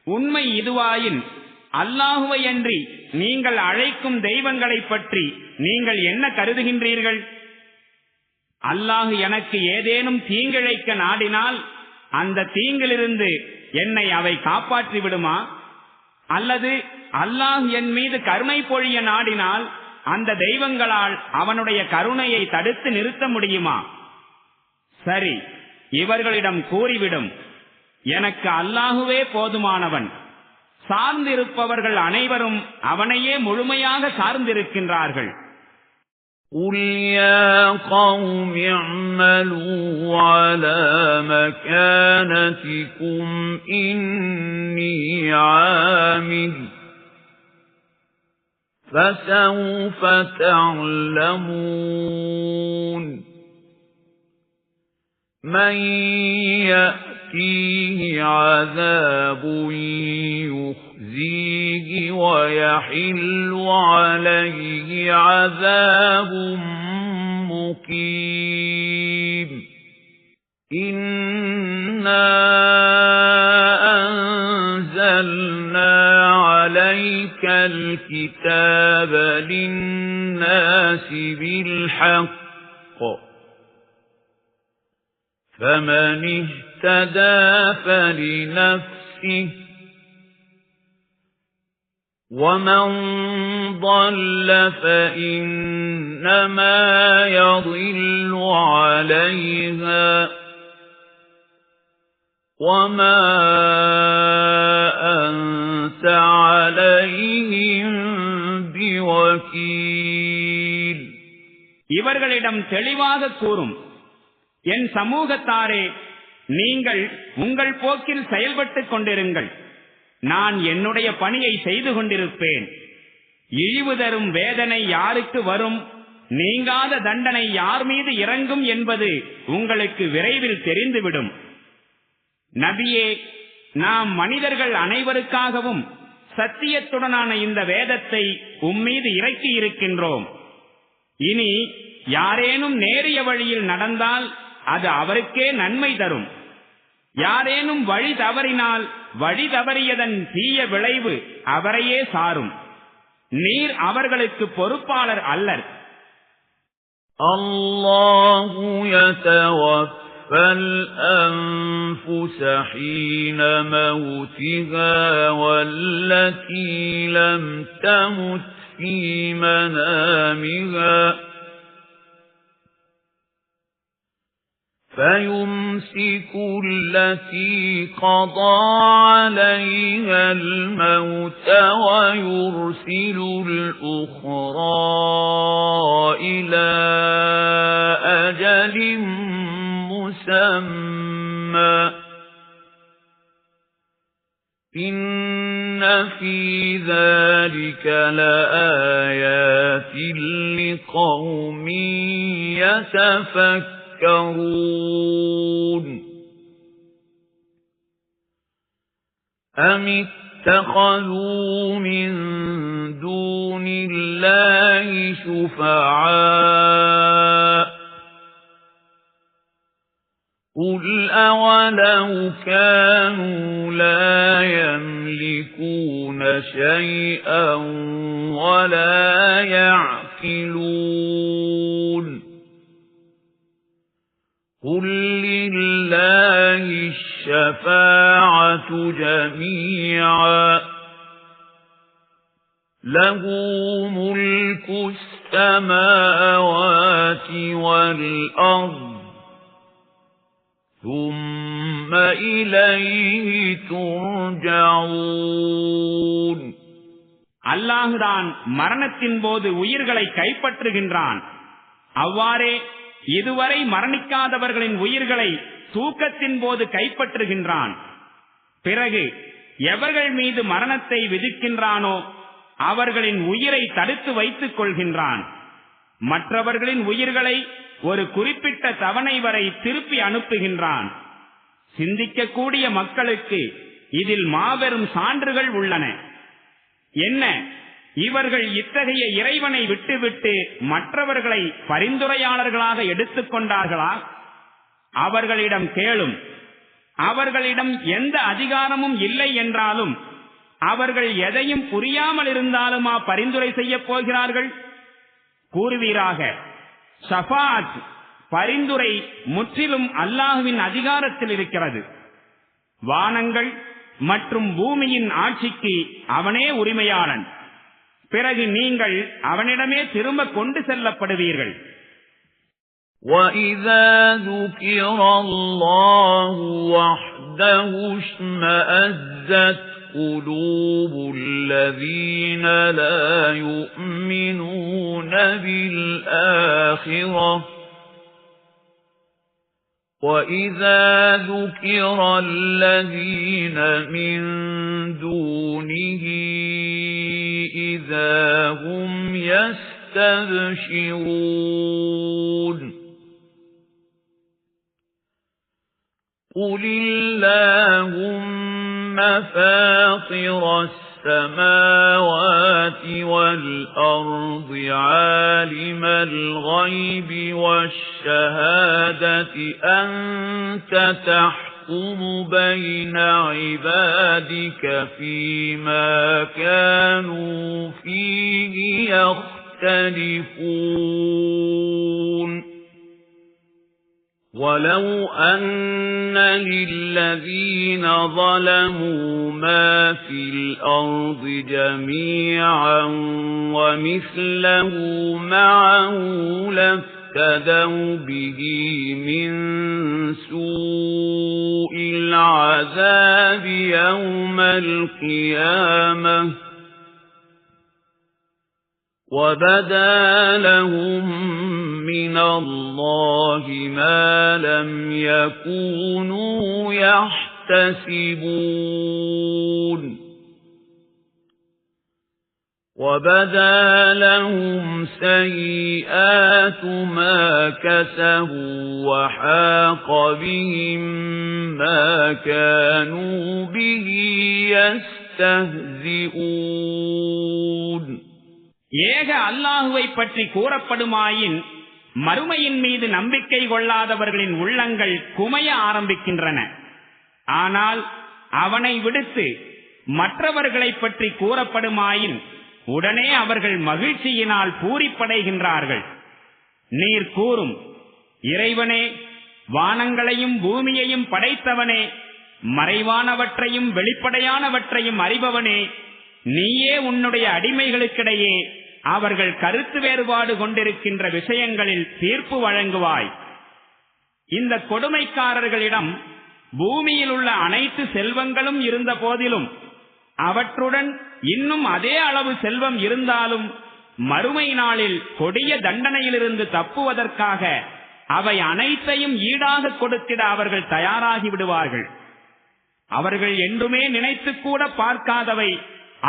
உண்மை இதுவாயின் அல்லாஹுவை அன்றி நீங்கள் அழைக்கும் தெய்வங்களைப் பற்றி நீங்கள் என்ன கருதுகின்றீர்கள்? அல்லாஹ் எனக்கு ஏதேனும் தீங்கிழைக்க நாடினால் அந்த தீங்கிலிருந்து என்னை அவை காப்பாற்றி விடுமா? அல்லது அல்லாஹ் என் மீது கருணை பொழிய நாடினால் அந்த தெய்வங்களால் அவனுடைய கருணையை தடுத்து நிறுத்த முடியுமா? சரி, இவர்களிடம் கூறிவிடும், எனக்கு அல்லாஹுவே போதுமானவன். சார்ந்திருப்பவர்கள் அனைவரும் அவனையே முழுமையாக சார்ந்திருக்கின்றார்கள். قُلْ يَا قَوْمِ اعْمَلُوا عَلَى مَكَانَتِكُمْ إِنِّي عَامِلٌ فَسَوْفَ تَعْلَمُونَ مَن يَأْتِيهِ عَذَابٌ يُخْزِيهِ وَيَحِلُّ عَلَيْهِ عَذَابٌ مُقِيمٌ إِنَّا أَنزَلْنَا عَلَيْكَ الْكِتَابَ لِلنَّاسِ بِالْحَقِّ فَمَنِ اهْتَدَى فَلِنَفْسِهِ وَمَن ضَلَّ فَإِنَّمَا يَضِلُّ عَلَيْهَا وَمَا أَنْتَ عَلَيْهِمْ بِوَكِيلٍ. இவர்களிடம் தெளிவாக கூறும், என் சமூகத்தாரே, நீங்கள் உங்கள் போக்கில் செயல்பட்டுக் கொண்டிருங்கள், நான் என்னுடைய பணியை செய்து கொண்டிருப்பேன். இழிவு தரும் வேதனை யாருக்கு வரும், நீங்காத தண்டனை யார் மீது இறங்கும் என்பது உங்களுக்கு விரைவில் தெரிந்துவிடும். நபியே, நாம் மனிதர்கள் அனைவருக்காகவும் சத்தியத்துடனான இந்த வேதத்தை உம்மீது இறக்கி இருக்கின்றோம். இனி யாரேனும் நேரிய வழியில் நடந்தால் அது அவருக்கே நன்மை தரும். யாரேனும் வழி தவறினால் வழி தவறியதன் தீய விளைவு அவரையே சாரும். நீர் அவர்களுக்கு பொறுப்பாளர் அல்லர். அல்லாஹு யதவஃபல் அன்ஃபுஸ ஹீன மௌதிஹா வல்லதீ லம் தமுத் ஃபீ மனாமிஹா فَيُمْسِكُ الَّتِي قَضَى عَلَيْهَا الْمَوْتَ وَيُرْسِلُ الْأُخْرَى إِلَى أَجَلٍ مُّسَمًّى إِنَّ فِي ذَلِكَ لَآيَاتٍ لِقَوْمٍ يَتَفَكَّرُونَ. أَمِ اتَّخَذُوا مِن دُونِ اللَّهِ شُفَعَاءَ قُلْ أَوَلَوْ كَانُوا لَا يَمْلِكُونَ شَيْئًا وَلَا يَعْقِلُونَ قُلْ لِلَّهِ الشَّفَاعَةُ جَمِيعًا لَهُ مُلْكُ السَّمَاوَاتِ وَالْأَرْضِ ثُمَّ إِلَيْهِ تُرْجَعُونَ. அல்லாஹ்தான் மரணத்தின் போது உயிர்களை கைப்பற்றுகின்றான். அவ்வாறே இதுவரை மரணிக்காதவர்களின் உயிர்களை தூக்கத்தின் போது கைப்பற்றுகின்றான். பிறகு எவர்கள் மீது மரணத்தை விதிக்கின்றானோ அவர்களின் உயிரை தடுத்து வைத்துக் கொள்கின்றான். மற்றவர்களின் உயிர்களை ஒரு குறிப்பிட்ட தவணை வரை திருப்பி அனுப்புகின்றான். சிந்திக்கக்கூடிய மக்களுக்கு இதில் மாபெரும் சான்றுகள் உள்ளன. என்ன, இவர்கள் இத்தகைய இறைவனை விட்டுவிட்டு மற்றவர்களை பரிந்துரையாளர்களாக எடுத்துக்கொண்டார்களா? அவர்களிடம் கேளும். அவர்களிடம் எந்த அதிகாரமும் இல்லை என்றாலும் அவர்கள் எதையும் புரியாமல் இருந்தாலுமா பரிந்துரை செய்ய போகிறார்கள்? கூறுவீராக, ஷஃபாஅத் பரிந்துரை முற்றிலும் அல்லாஹ்வின் அதிகாரத்தில் இருக்கிறது. வானங்கள் மற்றும் பூமியின் ஆட்சிக்கு அவனே உரிமையாளன். பிறகு நீங்கள் அவனிடமே திரும்ப கொண்டு செல்லப்படுவீர்கள். وَإِذَا ذُكِرَ اللَّهُ وَحْدَهُ اشْمَأَزَّتْ قُلُوبُ الَّذِينَ لَا يُؤْمِنُونَ بِالْآخِرَةِ وَإِذَا ذُكِرَ الَّذِينَ مِن دُونِهِ إِذَا هُمْ يَسْتَبْشِرُونَ قُلِ اللَّهُمَّ فَاطِرَ السَّمَاوَاتِ وَالْأَرْضِ عَالِمَ الْغَيْبِ وَالشَّهَادَةِ أَنْتَ تَحْكُمُ بَيْنَ عِبَادِكَ فِيمَا كَانُوا فِيهِ يَخْتَلِفُونَ وَلَوْ أَنَّ لِلَّذِينَ ظَلَمُوا مَا فِي الْأَرْضِ جَمِيعًا وَمِثْلَهُ مَعَهُ لَافْتَدَوْا بِهِ مِنْ سُوءِ الْعَذَابِ يَوْمَ الْقِيَامَةِ وَبَدَا لَهُم مِّنَ اللَّهِ مَا لَمْ يَكُونُوا يَحْتَسِبُونَ وَبَدَا لَهُمْ سَيِّئَاتُ مَا كَسَبُوا وَحَاقَ بِهِم مَّا كَانُوا بِهِ يَسْتَهْزِئُونَ ஏக அல்லாஹுவை பற்றி கூறப்படுமாயின் மறுமையின் மீது நம்பிக்கை கொள்ளாதவர்களின் உள்ளங்கள் குமைய ஆரம்பிக்கின்றன. ஆனால் அவனை விடுத்து மற்றவர்களை பற்றி கூறப்படுமாயின் உடனே அவர்கள் மகிழ்ச்சியினால் பூரிப்படைகின்றார்கள். நீர் கூறும், இறைவனே, வானங்களையும் பூமியையும் படைத்தவனே, மறைவானவற்றையும் வெளிப்படையானவற்றையும் அறிபவனே, நீயே உன்னுடைய அடிமைகளுக்கிடையே அவர்கள் கருத்து வேறுபாடு கொண்டிருக்கின்ற விஷயங்களில் தீர்ப்பு வழங்குவாய். இந்த கொடுமைக்காரர்களிடம் பூமியில் உள்ள அனைத்து செல்வங்களும் இருந்த போதிலும் அவற்றுடன் இன்னும் அதே அளவு செல்வம் இருந்தாலும் மறுமை நாளில் கொடிய தண்டனையிலிருந்து தப்புவதற்காக அவை அனைத்தையும் ஈடாக கொடுத்திட அவர்கள் தயாராகி விடுவார்கள். அவர்கள் என்றுமே நினைத்து கூட பார்க்காதவை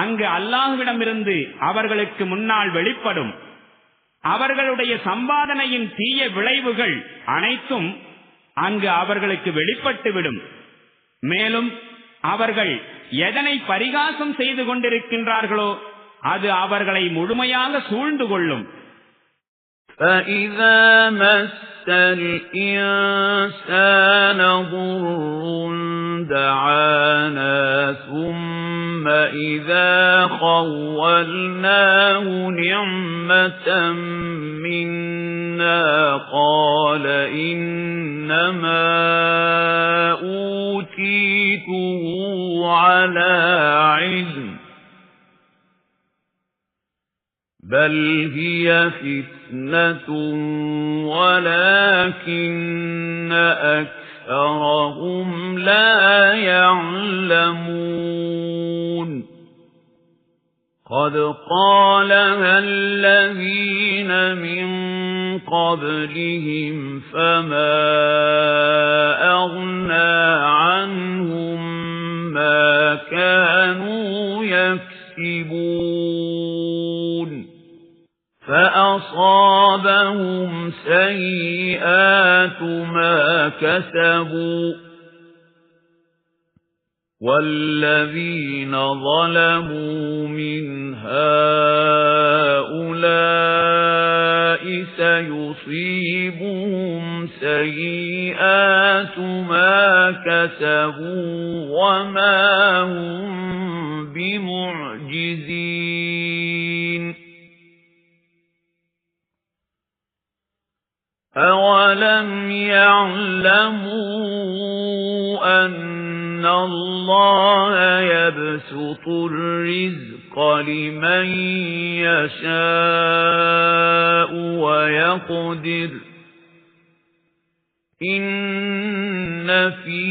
அங்கு அல்லாஹ்விடமிருந்து அவர்களுக்கு முன்னால் வெளிப்படும். அவர்களுடைய சம்பாதனையின் தீய விளைவுகள் அனைத்தும் அங்கு அவர்களுக்கு வெளிப்பட்டுவிடும். மேலும் அவர்கள் எதனை பரிகாசம் செய்து கொண்டிருக்கின்றார்களோ அது அவர்களை முழுமையாக சூழ்ந்து கொள்ளும். فَإِذَا مَسَّ الْإِنسَانَ ضُرٌّ دَعَانَا ثُمَّ إِذَا خَوَّلْنَاهُ نِعْمَةً مِنَّا قَالَ إِنَّمَا أُوتِيتُهُ عَلَى عِلْمٍ بَلْ هِيَ فِتْنَةٌ وَلَكِنَّ أَكْثَرَهُمْ لَا يَعْلَمُونَ قَدْ قَالَهَا الَّذِينَ مِنْ قَبْلِهِمْ فَمَا أَغْنَى عَنْهُمْ مَا كَانُوا يَكْسِبُونَ فَأَصَابَهُمْ سَيِّئَاتُ مَا كَسَبُوا وَالَّذِينَ ظَلَمُوا مِنْ هَؤُلَاءِ سَيُصِيبُهُمْ سَيِّئَاتُ مَا كَسَبُوا وَمَا هُمْ بِمُعْجِزِينَ أَوَلَمْ يَعْلَمُوا أَنَّ اللَّهَ يَبْسُطُ الرِّزْقَ لِمَن يَشَاءُ وَيَقْدِرُ إِنَّ فِي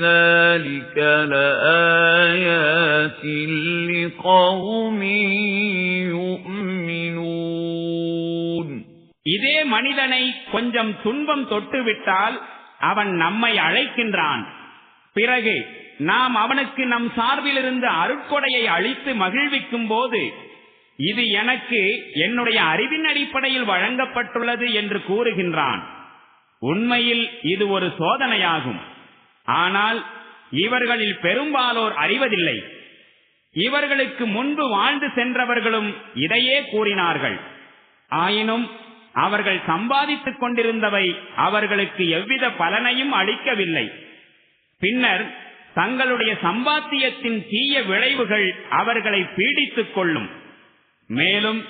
ذَلِكَ لَآيَاتٍ لِقَوْمٍ يُؤْمِنُونَ இதே மனிதனை கொஞ்சம் துன்பம் தொட்டுவிட்டால் அவன் நம்மை அழைக்கின்றான். பிறகு நாம் அவனுக்கு நம் சார்பிலிருந்து அருட்கொடையை அளித்து மகிழ்விக்கும் போது இது எனக்கு என்னுடைய அறிவின் அடிப்படையில் வழங்கப்பட்டுள்ளது என்று கூறுகின்றான். உண்மையில் இது ஒரு சோதனையாகும். ஆனால் இவர்களில் பெரும்பாலோர் அறிவதில்லை. இவர்களுக்கு முன்பு வாழ்ந்து சென்றவர்களும் இதையே கூறினார்கள். ஆயினும் அவர்கள் சம்பாதித்துக் கொண்டிருந்தவை அவர்களுக்கு எவ்வித பலனையும் அளிக்கவில்லை. பின்னர் தங்களுடைய சம்பாத்தியத்தின் தீய விளைவுகள் அவர்களை பீடித்துக் கொள்ளும். மேலும்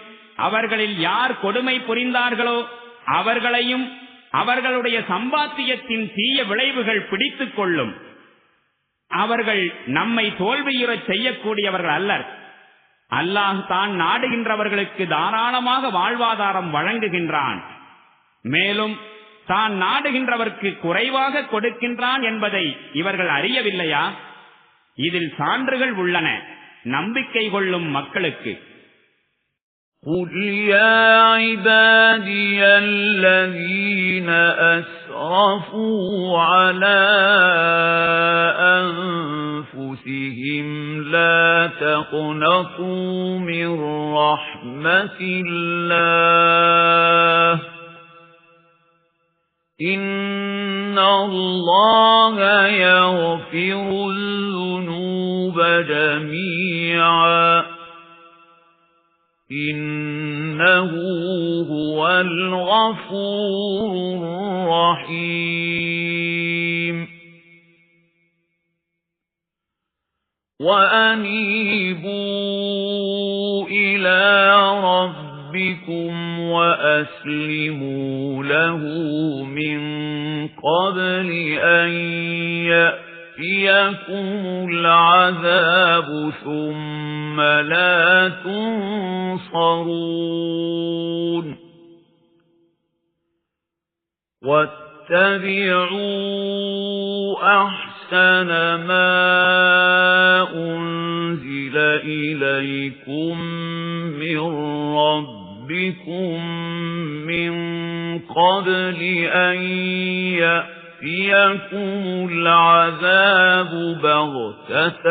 அவர்களில் யார் கொடுமை புரிந்தார்களோ அவர்களையும் அவர்களுடைய சம்பாத்தியத்தின் தீய விளைவுகள் பிடித்துக் கொள்ளும். அவர்கள் நம்மை தோல்வியுறச் செய்யக்கூடியவர்கள் அல்லர். அல்லாஹ் தான் நாடுகின்றவர்களுக்கு தாராளமாக வாழ்வாதாரம் வழங்குகின்றான். மேலும் தான் நாடுகின்றவர்க்கு குறைவாக கொடுக்கின்றான் என்பதை இவர்கள் அறியவில்லையா? இதில் சான்றுகள் உள்ளன நம்பிக்கை கொள்ளும் மக்களுக்கு. قُلْ يَا عِبَادِيَ الَّذِينَ أَسْرَفُوا عَلَى أَنفُسِهِمْ لَا تَقْنَطُوا مِنْ رَحْمَةِ اللَّهِ إِنَّ اللَّهَ يَغْفِرُ الذُّنُوبَ جَمِيعًا إِنَّهُ هُوَ الْغَفُورُ الرَّحِيمُ وَأَنِيبُوا إِلَى رَبِّكُمْ وَأَسْلِمُوا لَهُ مِنْ قَبْلِ أَنْ يَأْتِيَكُمُ الْعَذَابُ ثُمَّ لَا تُنصَرُونَ وَاتَّبِعُوا أَحْسَنَ مَا أُنْزِلَ إِلَيْكُمْ مِنْ رَبِّكُمْ مِنْ قَبْلِ أَنْ يَأْتِيَكُمُ الْعَذَابُ بَغْتَةً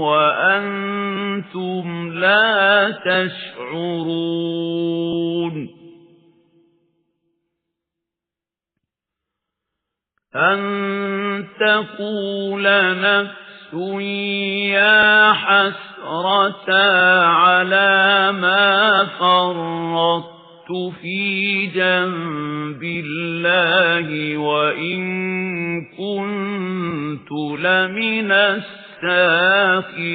وَأَنْتُمْ لَا تَشْعُرُونَ أَن تَقُولَ نَفْسٌ يَا حَسْرَتَا عَلَى مَا فَرَّطتُ فِي جَنبِ اللَّهِ وَإِن كُنتُ لَمِنَ السَّاخِرِينَ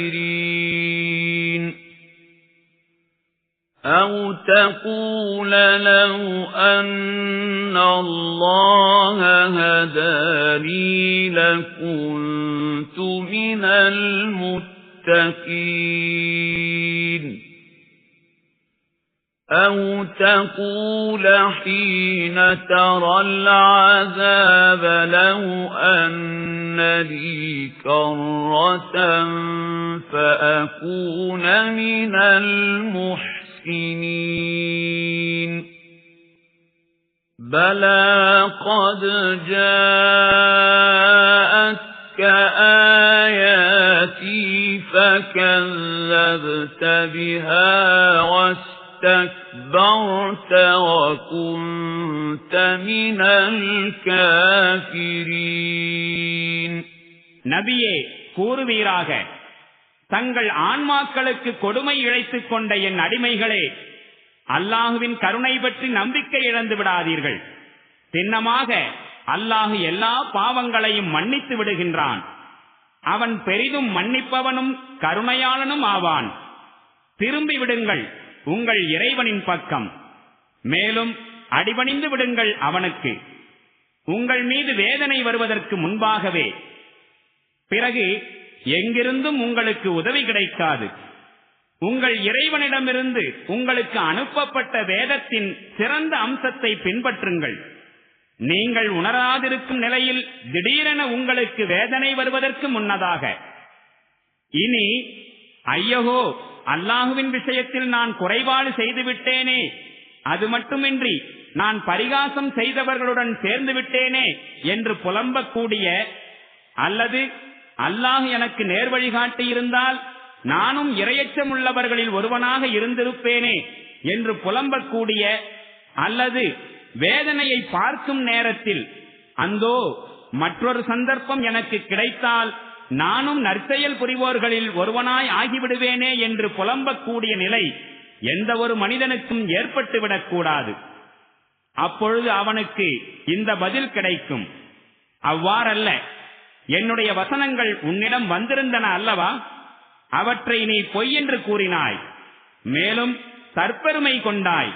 أَوْ تَقُولَ لَوْ أَنَّ اللَّهَ هَدَانِي لَكُنتُ مِنَ الْمُتَّقِينَ أَوْ تَقُولَ حِينَ تَرَى الْعَذَابَ لَوْ أَنَّ لِي كَرَّةً فَأَكُونَ مِنَ الْمُحْسِنِينَ بَلَى قَدْ جَاءَتْكَ آيَاتِي فَكَذَّبْتَ بِهَا واستكبرت وكنت من الكافرين நபியே கூறுவீராக, தங்கள் ஆன்மாக்களுக்கு கொடுமை இழைத்துக் கொண்ட என் அடிமைகளே, அல்லாஹுவின் கருணை பற்றி நம்பிக்கை இழந்து விடாதீர்கள். சின்னமாக அல்லாஹு எல்லா பாவங்களையும் மன்னித்து விடுகின்றான். அவன் பெரிதும் மன்னிப்பவனும் கருணையாளனும் ஆவான். திரும்பி விடுங்கள் உங்கள் இறைவனின் பக்கம், மேலும் அடிபணிந்து விடுங்கள் அவனுக்கு, உங்கள் மீது வேதனை வருவதற்கு முன்பாகவே. பிறகு எங்கிருந்தும் உங்களுக்கு உதவி கிடைக்காது. உங்கள் இறைவனிடமிருந்து உங்களுக்கு அனுப்பப்பட்ட வேதத்தின் சிறந்த அம்சத்தை பின்பற்றுங்கள். நீங்கள் உணராதிருக்கும் நிலையில் திடீரென உங்களுக்கு வேதனை வருவதற்கு முன்னதாக. இனி ஐயகோ, அல்லாஹுவின் விஷயத்தில் நான் குறைபாடு செய்துவிட்டேனே, அது மட்டுமின்றி நான் பரிகாசம் செய்தவர்களுடன் சேர்ந்து விட்டேனே என்று புலம்பக்கூடிய, அல்லது அல்லாஹ் எனக்கு நேர்வழி காட்டியிருந்தால் நானும் இரையச்சம் உள்ளவர்களில் ஒருவனாக இருந்திருப்பேனே என்று புலம்பக்கூடிய, அல்லது வேதனையை பார்க்கும் நேரத்தில் அந்தோ மற்றொரு சந்தர்ப்பம் எனக்கு கிடைத்தால் நானும் நற்செயல் புரிவோர்களில் ஒருவனாய் ஆகிவிடுவேனே என்று புலம்பக்கூடிய நிலை எந்த ஒரு மனிதனுக்கும் ஏற்பட்டுவிடக் கூடாது. அப்பொழுது அவனுக்கு இந்த பதில் கிடைக்கும், அவ்வாறல்ல, என்னுடைய வசனங்கள் உன்னிடம் வந்திருந்தன அல்லவா, அவற்றை நீ பொய் என்று கூறினாய், மேலும் தற்பெருமை கொண்டாய்.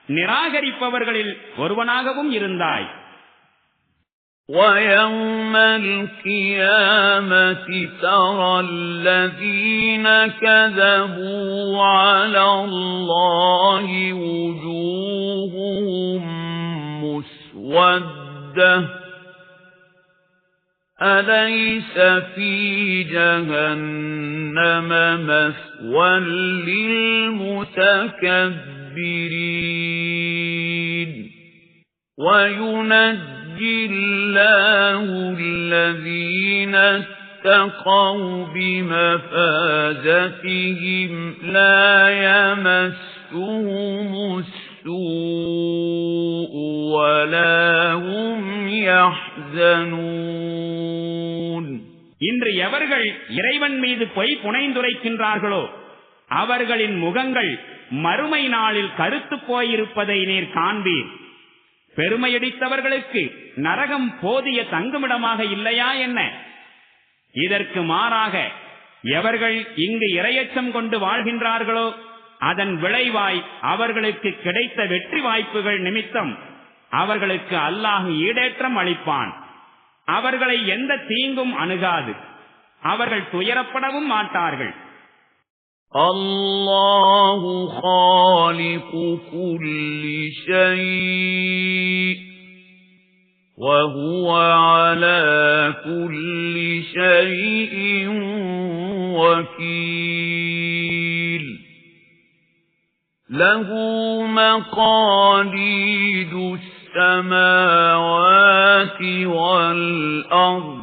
நிராகரிப்பவர்களில் ஒருவனாகவும் இருந்தாய். وَيَوْمَ الْقِيَامَةِ تَرَى الَّذِينَ كَذَبُوا عَلَى اللَّهِ وُجُوهُهُم مُّسْوَدَّةٌ أَلَيْسَ فِي جَهَنَّمَ مَثْوًى لِّلْمُتَكَبِّرِينَ وَيُنَجِّي اللَّهُ الَّذِينَ اتَّقَوْا بِمَفَازَتِهِمْ لَا يَمَسُّهُمُ السُّوءُ وَلَا هُمْ يَحْزَنُونَ. இன்று எவர்கள் இறைவன் மீது பொய் புனைந்துரைக்கின்றார்களோ அவர்களின் முகங்கள் மறுமை நாளில் கருத்து போயிருப்பதை நீர் காண்பீர். பெருமையடித்தவர்களுக்கு நரகம் போதிய தங்குமிடமாக இல்லையா என்ன? இதற்கு மாறாக எவர்கள் இங்கு இறையச்சம் கொண்டு வாழ்கின்றார்களோ அதன் விளைவாய் அவர்களுக்கு கிடைத்த வெற்றி வாய்ப்புகள் நிமித்தம் அவர்களுக்கு அல்லாஹ் ஈடேற்றம் அளிப்பான். அவர்களை எந்த தீங்கும் அணுகாது, அவர்கள் துயரப்படவும் மாட்டார்கள். அல்லாஹு காலிகு குல்லி ஷைஇ வஹுவ அலா குல்லி ஷைஇன் வகீல். லஹு மகாலீதுஸ் السماوات والأرض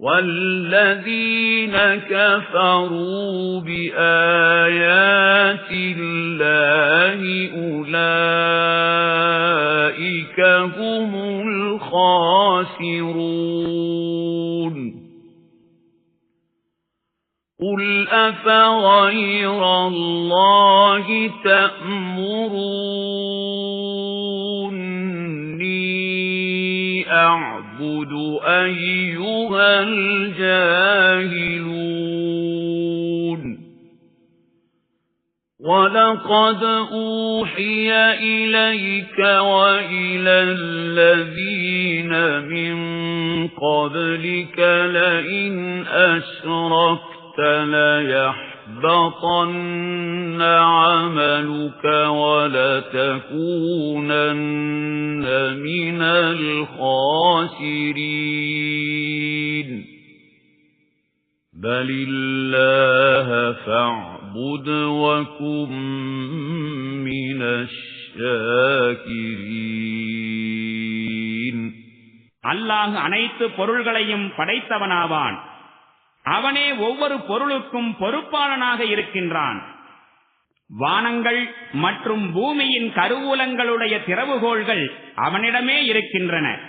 والذين كفروا بآيات الله أولئك هم الخاسرون. قُلْ أَفَغَيْرَ اللَّهِ تَأْمُرُونِّي أَعْبُدُ أَيُّهَا الْجَاهِلُونَ. وَلَقَدْ أُوحِيَ إِلَيْكَ وَإِلَى الَّذِينَ مِن قَبْلِكَ لَئِنْ أَشْرَكْتَ لَيَحْبَطَنَّ عَمَلُكَ وَلَتَكُونَنَّ مِنَ الْخَاسِرِينَ. بَلِ اللَّهَ فَاعْبُدْ وَكُن مِّنَ الشَّاكِرِينَ. அல்லாஹ் அனைத்து பொருள்களையும் படைத்தவனாவான். அவனே ஒவ்வொரு பொருளுக்கும் பொறுப்பாளனாக இருக்கின்றான். வானங்கள் மற்றும் பூமியின் கருவூலங்களுடைய திறவுகோள்கள் அவனிடமே இருக்கின்றன.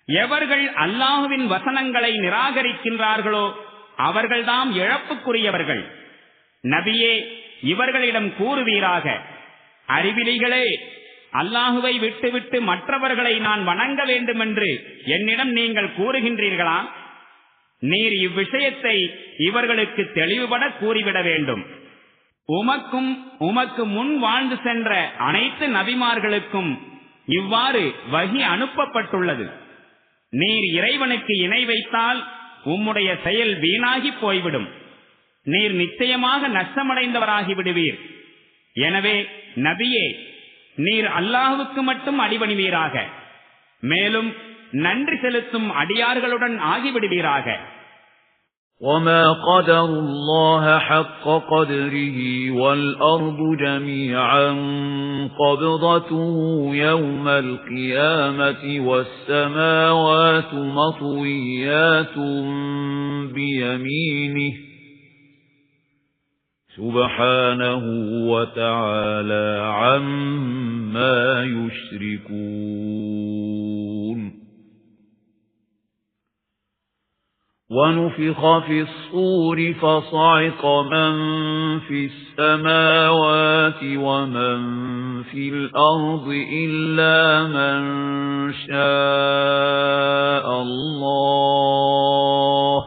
எவர்கள் அல்லாஹுவின் வசனங்களை நிராகரிக்கின்றார்களோ அவர்கள்தாம் இழப்புக்குரியவர்கள். நபியே, இவர்களிடம் கூறுவீராக, அறிவிலிகளே, அல்லாஹுவை விட்டுவிட்டு மற்றவர்களை நான் வணங்க வேண்டுமென்று என்னிடம் நீங்கள் கூறுகின்றீர்களா? நீர் இவ்விஷயத்தை இவர்களுக்கு தெளிவுபட கூறிவிட வேண்டும். உமக்கும் உமக்கு முன் வாழ்ந்து சென்ற அனைத்து நபிமார்களுக்கும் இவ்வாறு வஹி அனுப்பப்பட்டுள்ளது. நீர் இறைவனுக்கு இணை வைத்தால் உம்முடைய செயல் வீணாகி போய்விடும். நீர் நிச்சயமாக நஷ்டமடைந்தவராகி விடுவீர். எனவே நபியே, நீர் அல்லாஹுவுக்கு மட்டும் அடிபணிவீராக. மேலும் நன்றி செலுத்தும் அடியார்களுடன் ஆகிவிடுவீராக. وَمَا قَدَرُوا اللَّهَ حَقَّ قَدْرِهِ وَالْأَرْضُ جَمِيعًا قَبْضَتُهُ يَوْمَ الْقِيَامَةِ وَالسَّمَاوَاتُ مَطْوِيَّاتٌ بِيَمِينِهِ سُبْحَانَهُ وَتَعَالَى عَمَّا يُشْرِكُونَ. وَنُفِخَ فِي الصُّورِ فَصَعِقَ مَن فِي السَّمَاوَاتِ وَمَن فِي الْأَرْضِ إِلَّا مَن شَاءَ اللَّهُ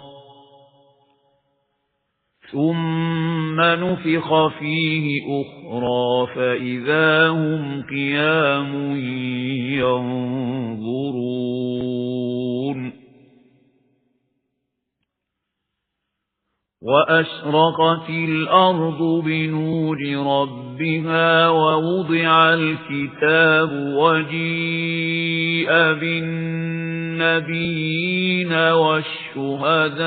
ثُمَّ نُفِخَ فِيهِ أُخْرَى فَإِذَا هُمْ قِيَامٌ يَنظُرُونَ وَأَشْرَقَتِ الْأَرْضُ بِنُورِ رَبِّهَا وَوُضِعَ الْكِتَابُ وَجِيءَ بِالنَّبِيِّينَ وَالشُّهَدَاءِ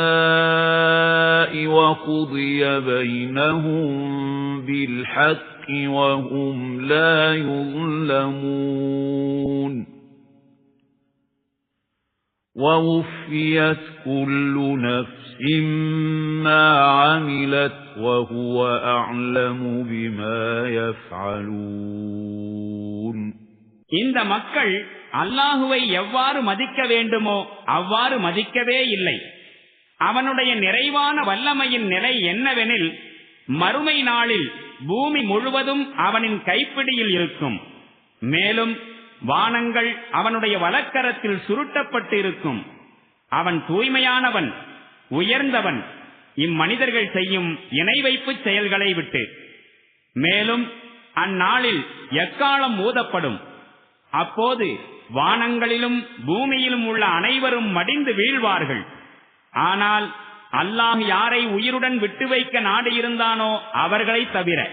وَقُضِيَ بَيْنَهُم بِالْحَقِّ وَهُمْ لَا يُظْلَمُونَ وَوُفِّيَتْ كُلُّ نَفْسٍ مَا عَمِلَتْ وَهُوَ أَعْلَمُ بِمَا يَفْعَلُونَ இந்த மக்கள் அல்லாஹுவை எவ்வாறு மதிக்க வேண்டுமோ அவ்வாறு மதிக்கவே இல்லை. அவனுடைய நிறைவான வல்லமையின் நிலை என்னவெனில், மறுமை நாளில் பூமி முழுவதும் அவனின் கைப்பிடியில் இருக்கும். மேலும் வானங்கள் அவனுடைய வலக்கரத்தில் சுருட்டப்பட்டு இருக்கும். அவன் தூய்மையானவன், உயர்ந்தவன் இம்மனிதர்கள் செய்யும் இணை வைப்பு செயல்களை விட்டு. மேலும் அந்நாளில் எக்காலம் ஊதப்படும். அப்போது வானங்களிலும் பூமியிலும் உள்ள அனைவரும் மடிந்து வீழ்வார்கள். ஆனால் அல்லாஹ் யாரை உயிருடன் விட்டு வைக்க நாடியிருந்தானோ அவர்களை தவிர.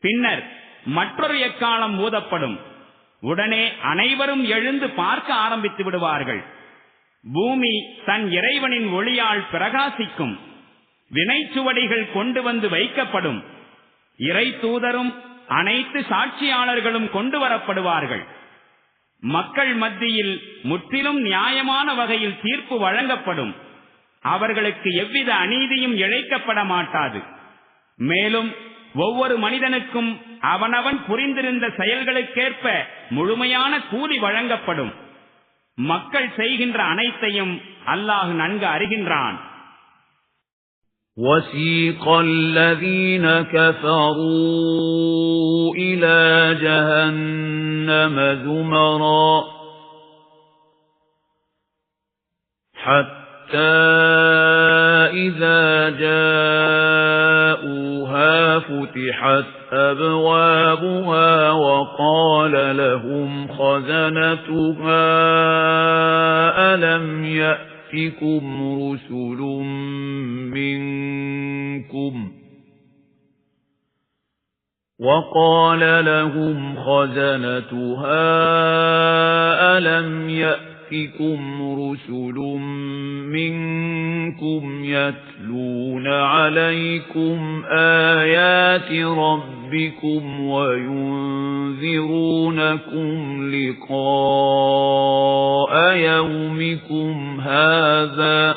பின்னர் மற்றொரு எக்காலம் ஊதப்படும். உடனே அனைவரும் எழுந்து பார்க்க ஆரம்பித்து விடுவார்கள். பூமி தன் இறைவனின் ஒளியால் பிரகாசிக்கும். வினைச்சுவடிகள் கொண்டு வந்து வைக்கப்படும். இறை தூதரும் அனைத்து சாட்சியாளர்களும் கொண்டு வரப்படுவார்கள். மக்கள் மத்தியில் முற்றிலும் நியாயமான வகையில் தீர்ப்பு வழங்கப்படும். அவர்களுக்கு எவ்வித அநீதியும் இழைக்கப்பட மாட்டாது. மேலும் ஒவ்வொரு மனிதனுக்கும் அவனவன் புரிந்திருந்த செயல்களுக்கேற்ப முழுமையான கூலி வழங்கப்படும். மக்கள் செய்கின்ற அனைத்தையும் அல்லாஹ் நன்கு அறிகின்றான். وَسِيقَ الَّذِينَ كَفَرُوا إِلَى جَهَنَّمَ زُمَرًا حَتَّى إِذَا جَاءُوهَا فُتِحَتْ أَبْوَابُهَا وَقَالَ لَهُمْ خَزَنَتُهَا أَلَمْ يَأْتِكُمْ رُسُلٌ مِّنكُمْ وَقَالَ لَهُمْ خَزَنَتُهَا أَلَمْ يَأْتِكُمْ رُسُلٌ مِّنكُمْ يَتْلُونَ عَلَيْكُمْ آيَاتِ رَبِّكُمْ وَيُنذِرُونَكُمْ لِقَاءَ يَوْمِكُمْ هَذَا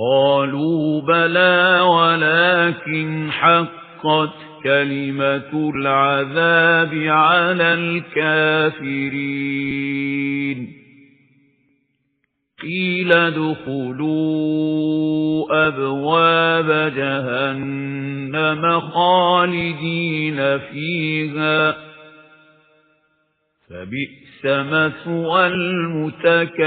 قَالُوا بَلَى وَلَكِنْ حَقَّتْ كَلِمَةُ الْعَذَابِ عَلَى الْكَافِرِينَ قِيلَ ادْخُلُوا أَبْوَابَ جَهَنَّمَ خَالِدِينَ فِيهَا فَبِئْسَ مَثْوَى الْمُتَكَبِّرِينَ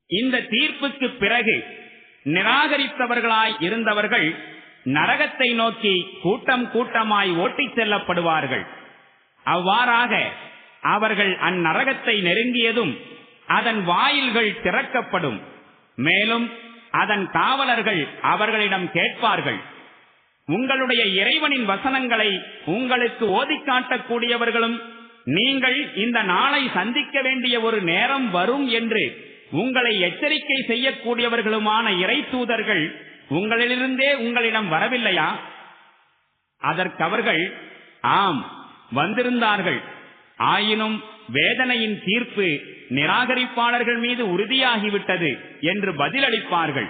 இந்த தீர்ப்புக்கு பிறகு நிராகரித்தவர்களாய் இருந்தவர்கள் நரகத்தை நோக்கி கூட்டம் கூட்டமாய் ஓட்டிச் செல்லப்படுவார்கள். அவ்வாறாக அவர்கள் அந்நரகத்தை நெருங்கியதும் அதன் வாயில்கள் திறக்கப்படும். மேலும் அதன் காவலர்கள் அவர்களிடம் கேட்பார்கள், உங்களுடைய இறைவனின் வசனங்களை உங்களுக்கு ஓதிக் காட்டக்கூடியவர்களும் நீங்கள் இந்த நாளை சந்திக்க வேண்டிய ஒரு நேரம் வரும் என்று உங்களை எச்சரிக்கை செய்யக்கூடியவர்களுமான இறை தூதர்கள் உங்களிலிருந்தே உங்களிடம் வரவில்லையா? அதற்கவர்கள், ஆம் வந்திருந்தார்கள். ஆயினும் வேதனையின் தீர்ப்பு நிராகரிப்பாளர்கள் மீது உறுதியாகிவிட்டது என்று பதிலளிப்பார்கள்.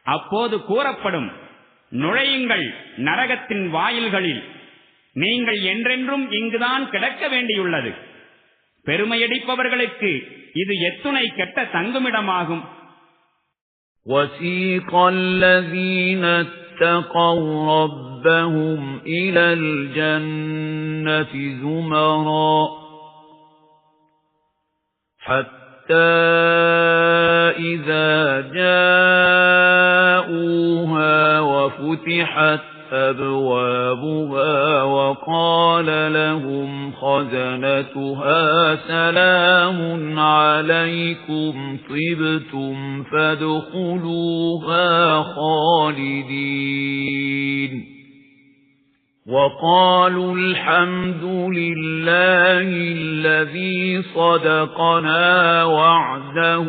அப்போது கூறப்படும், நுழையுங்கள் நரகத்தின் வாயில்களில், நீங்கள் என்றென்றும் இங்குதான் கிடக்க வேண்டியுள்ளது. பெருமையடிப்பவர்களுக்கு இது எத்துணை கெட்ட தங்குமிடமாகும். وَسِيقَ الَّذِينَ اتَّقَوْا رَبَّهُمْ إِلَى الْجَنَّةِ زُمَرًا حَتَّى إذا جاءوها وفتحت أبوابها وقال لهم خزنتها سلام عليكم طبتم فادخلوها خالدين وقالوا الحمد لله الذي صدقنا وعده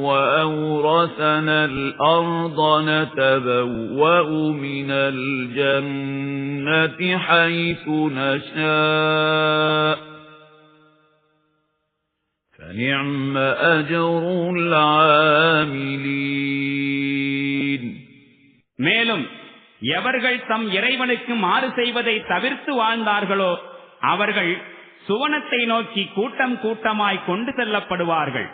وأورثنا الأرض نتبوأ من الجنة حيث نشاء فنعم أجر العاملين. மேலும் எவர்கள் தம் இறைவனுக்கு மாறு செய்வதை தவிர்த்து வாழ்ந்தார்களோ அவர்கள் சுவனத்தை நோக்கி கூட்டம் கூட்டமாய் கொண்டு செல்லப்படுவார்கள்.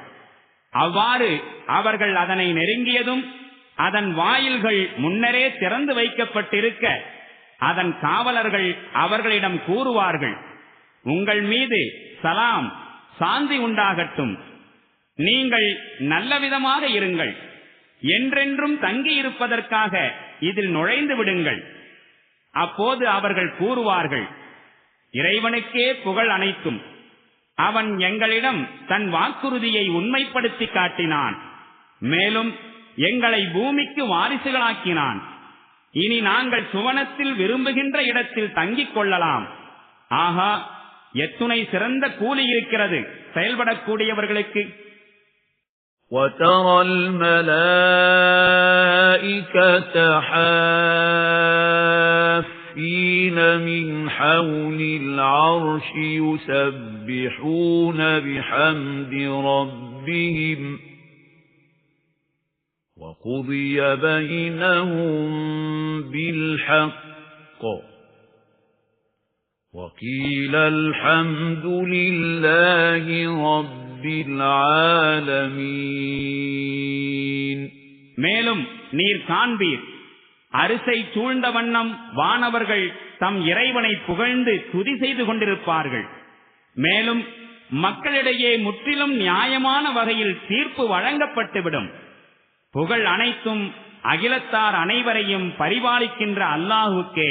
அவ்வாறு அவர்கள் அதனை நெருங்கியதும் அதன் வாயில்கள் முன்னரே திறந்து வைக்கப்பட்டிருக்க அதன் காவலர்கள் அவர்களிடம் கூறுவார்கள், உங்கள் மீது சலாம் சாந்தி உண்டாகட்டும், நீங்கள் நல்லவிதமாக இருங்கள், என்றென்றும் தங்கியிருப்பதற்காக இதில் நுழைந்து விடுங்கள். அப்போது அவர்கள் கூறுவார்கள், இறைவனுக்கே புகழ் அனைத்தும், அவன் எங்களிடம் தன் வாக்குறுதியை உண்மைப்படுத்தி காட்டினான், மேலும் எங்களை பூமிக்கு வாரிசுகளாக்கினான். இனி நாங்கள் சுவனத்தில் விரும்புகின்ற இடத்தில் தங்கிக் கொள்ளலாம். ஆஹா, எத்துணை சிறந்த கூலி இருக்கிறது செயல்படக்கூடியவர்களுக்கு. وَتَرَى الْمَلَائِكَةَ حَافِّينَ مِنْ حَوْلِ الْعَرْشِ يُسَبِّحُونَ بِحَمْدِ رَبِّهِمْ وَقُضِيَ بَيْنَهُم بِالْحَقِّ وَقِيلَ الْحَمْدُ لِلَّهِ رَبِّ الْعَالَمِينَ. மேலும் நீர் காண்பீர், அரிசை சூழ்ந்த வண்ணம் வானவர்கள் தம் இறைவனை புகழ்ந்து துதி செய்து கொண்டிருப்பார்கள். மேலும் மக்களிடையே முற்றிலும் நியாயமான வகையில் தீர்ப்பு வழங்கப்பட்டுவிடும். புகழ் அனைத்தும் அகிலத்தார் அனைவரையும் பரிபாலிக்கின்ற அல்லாஹுக்கே.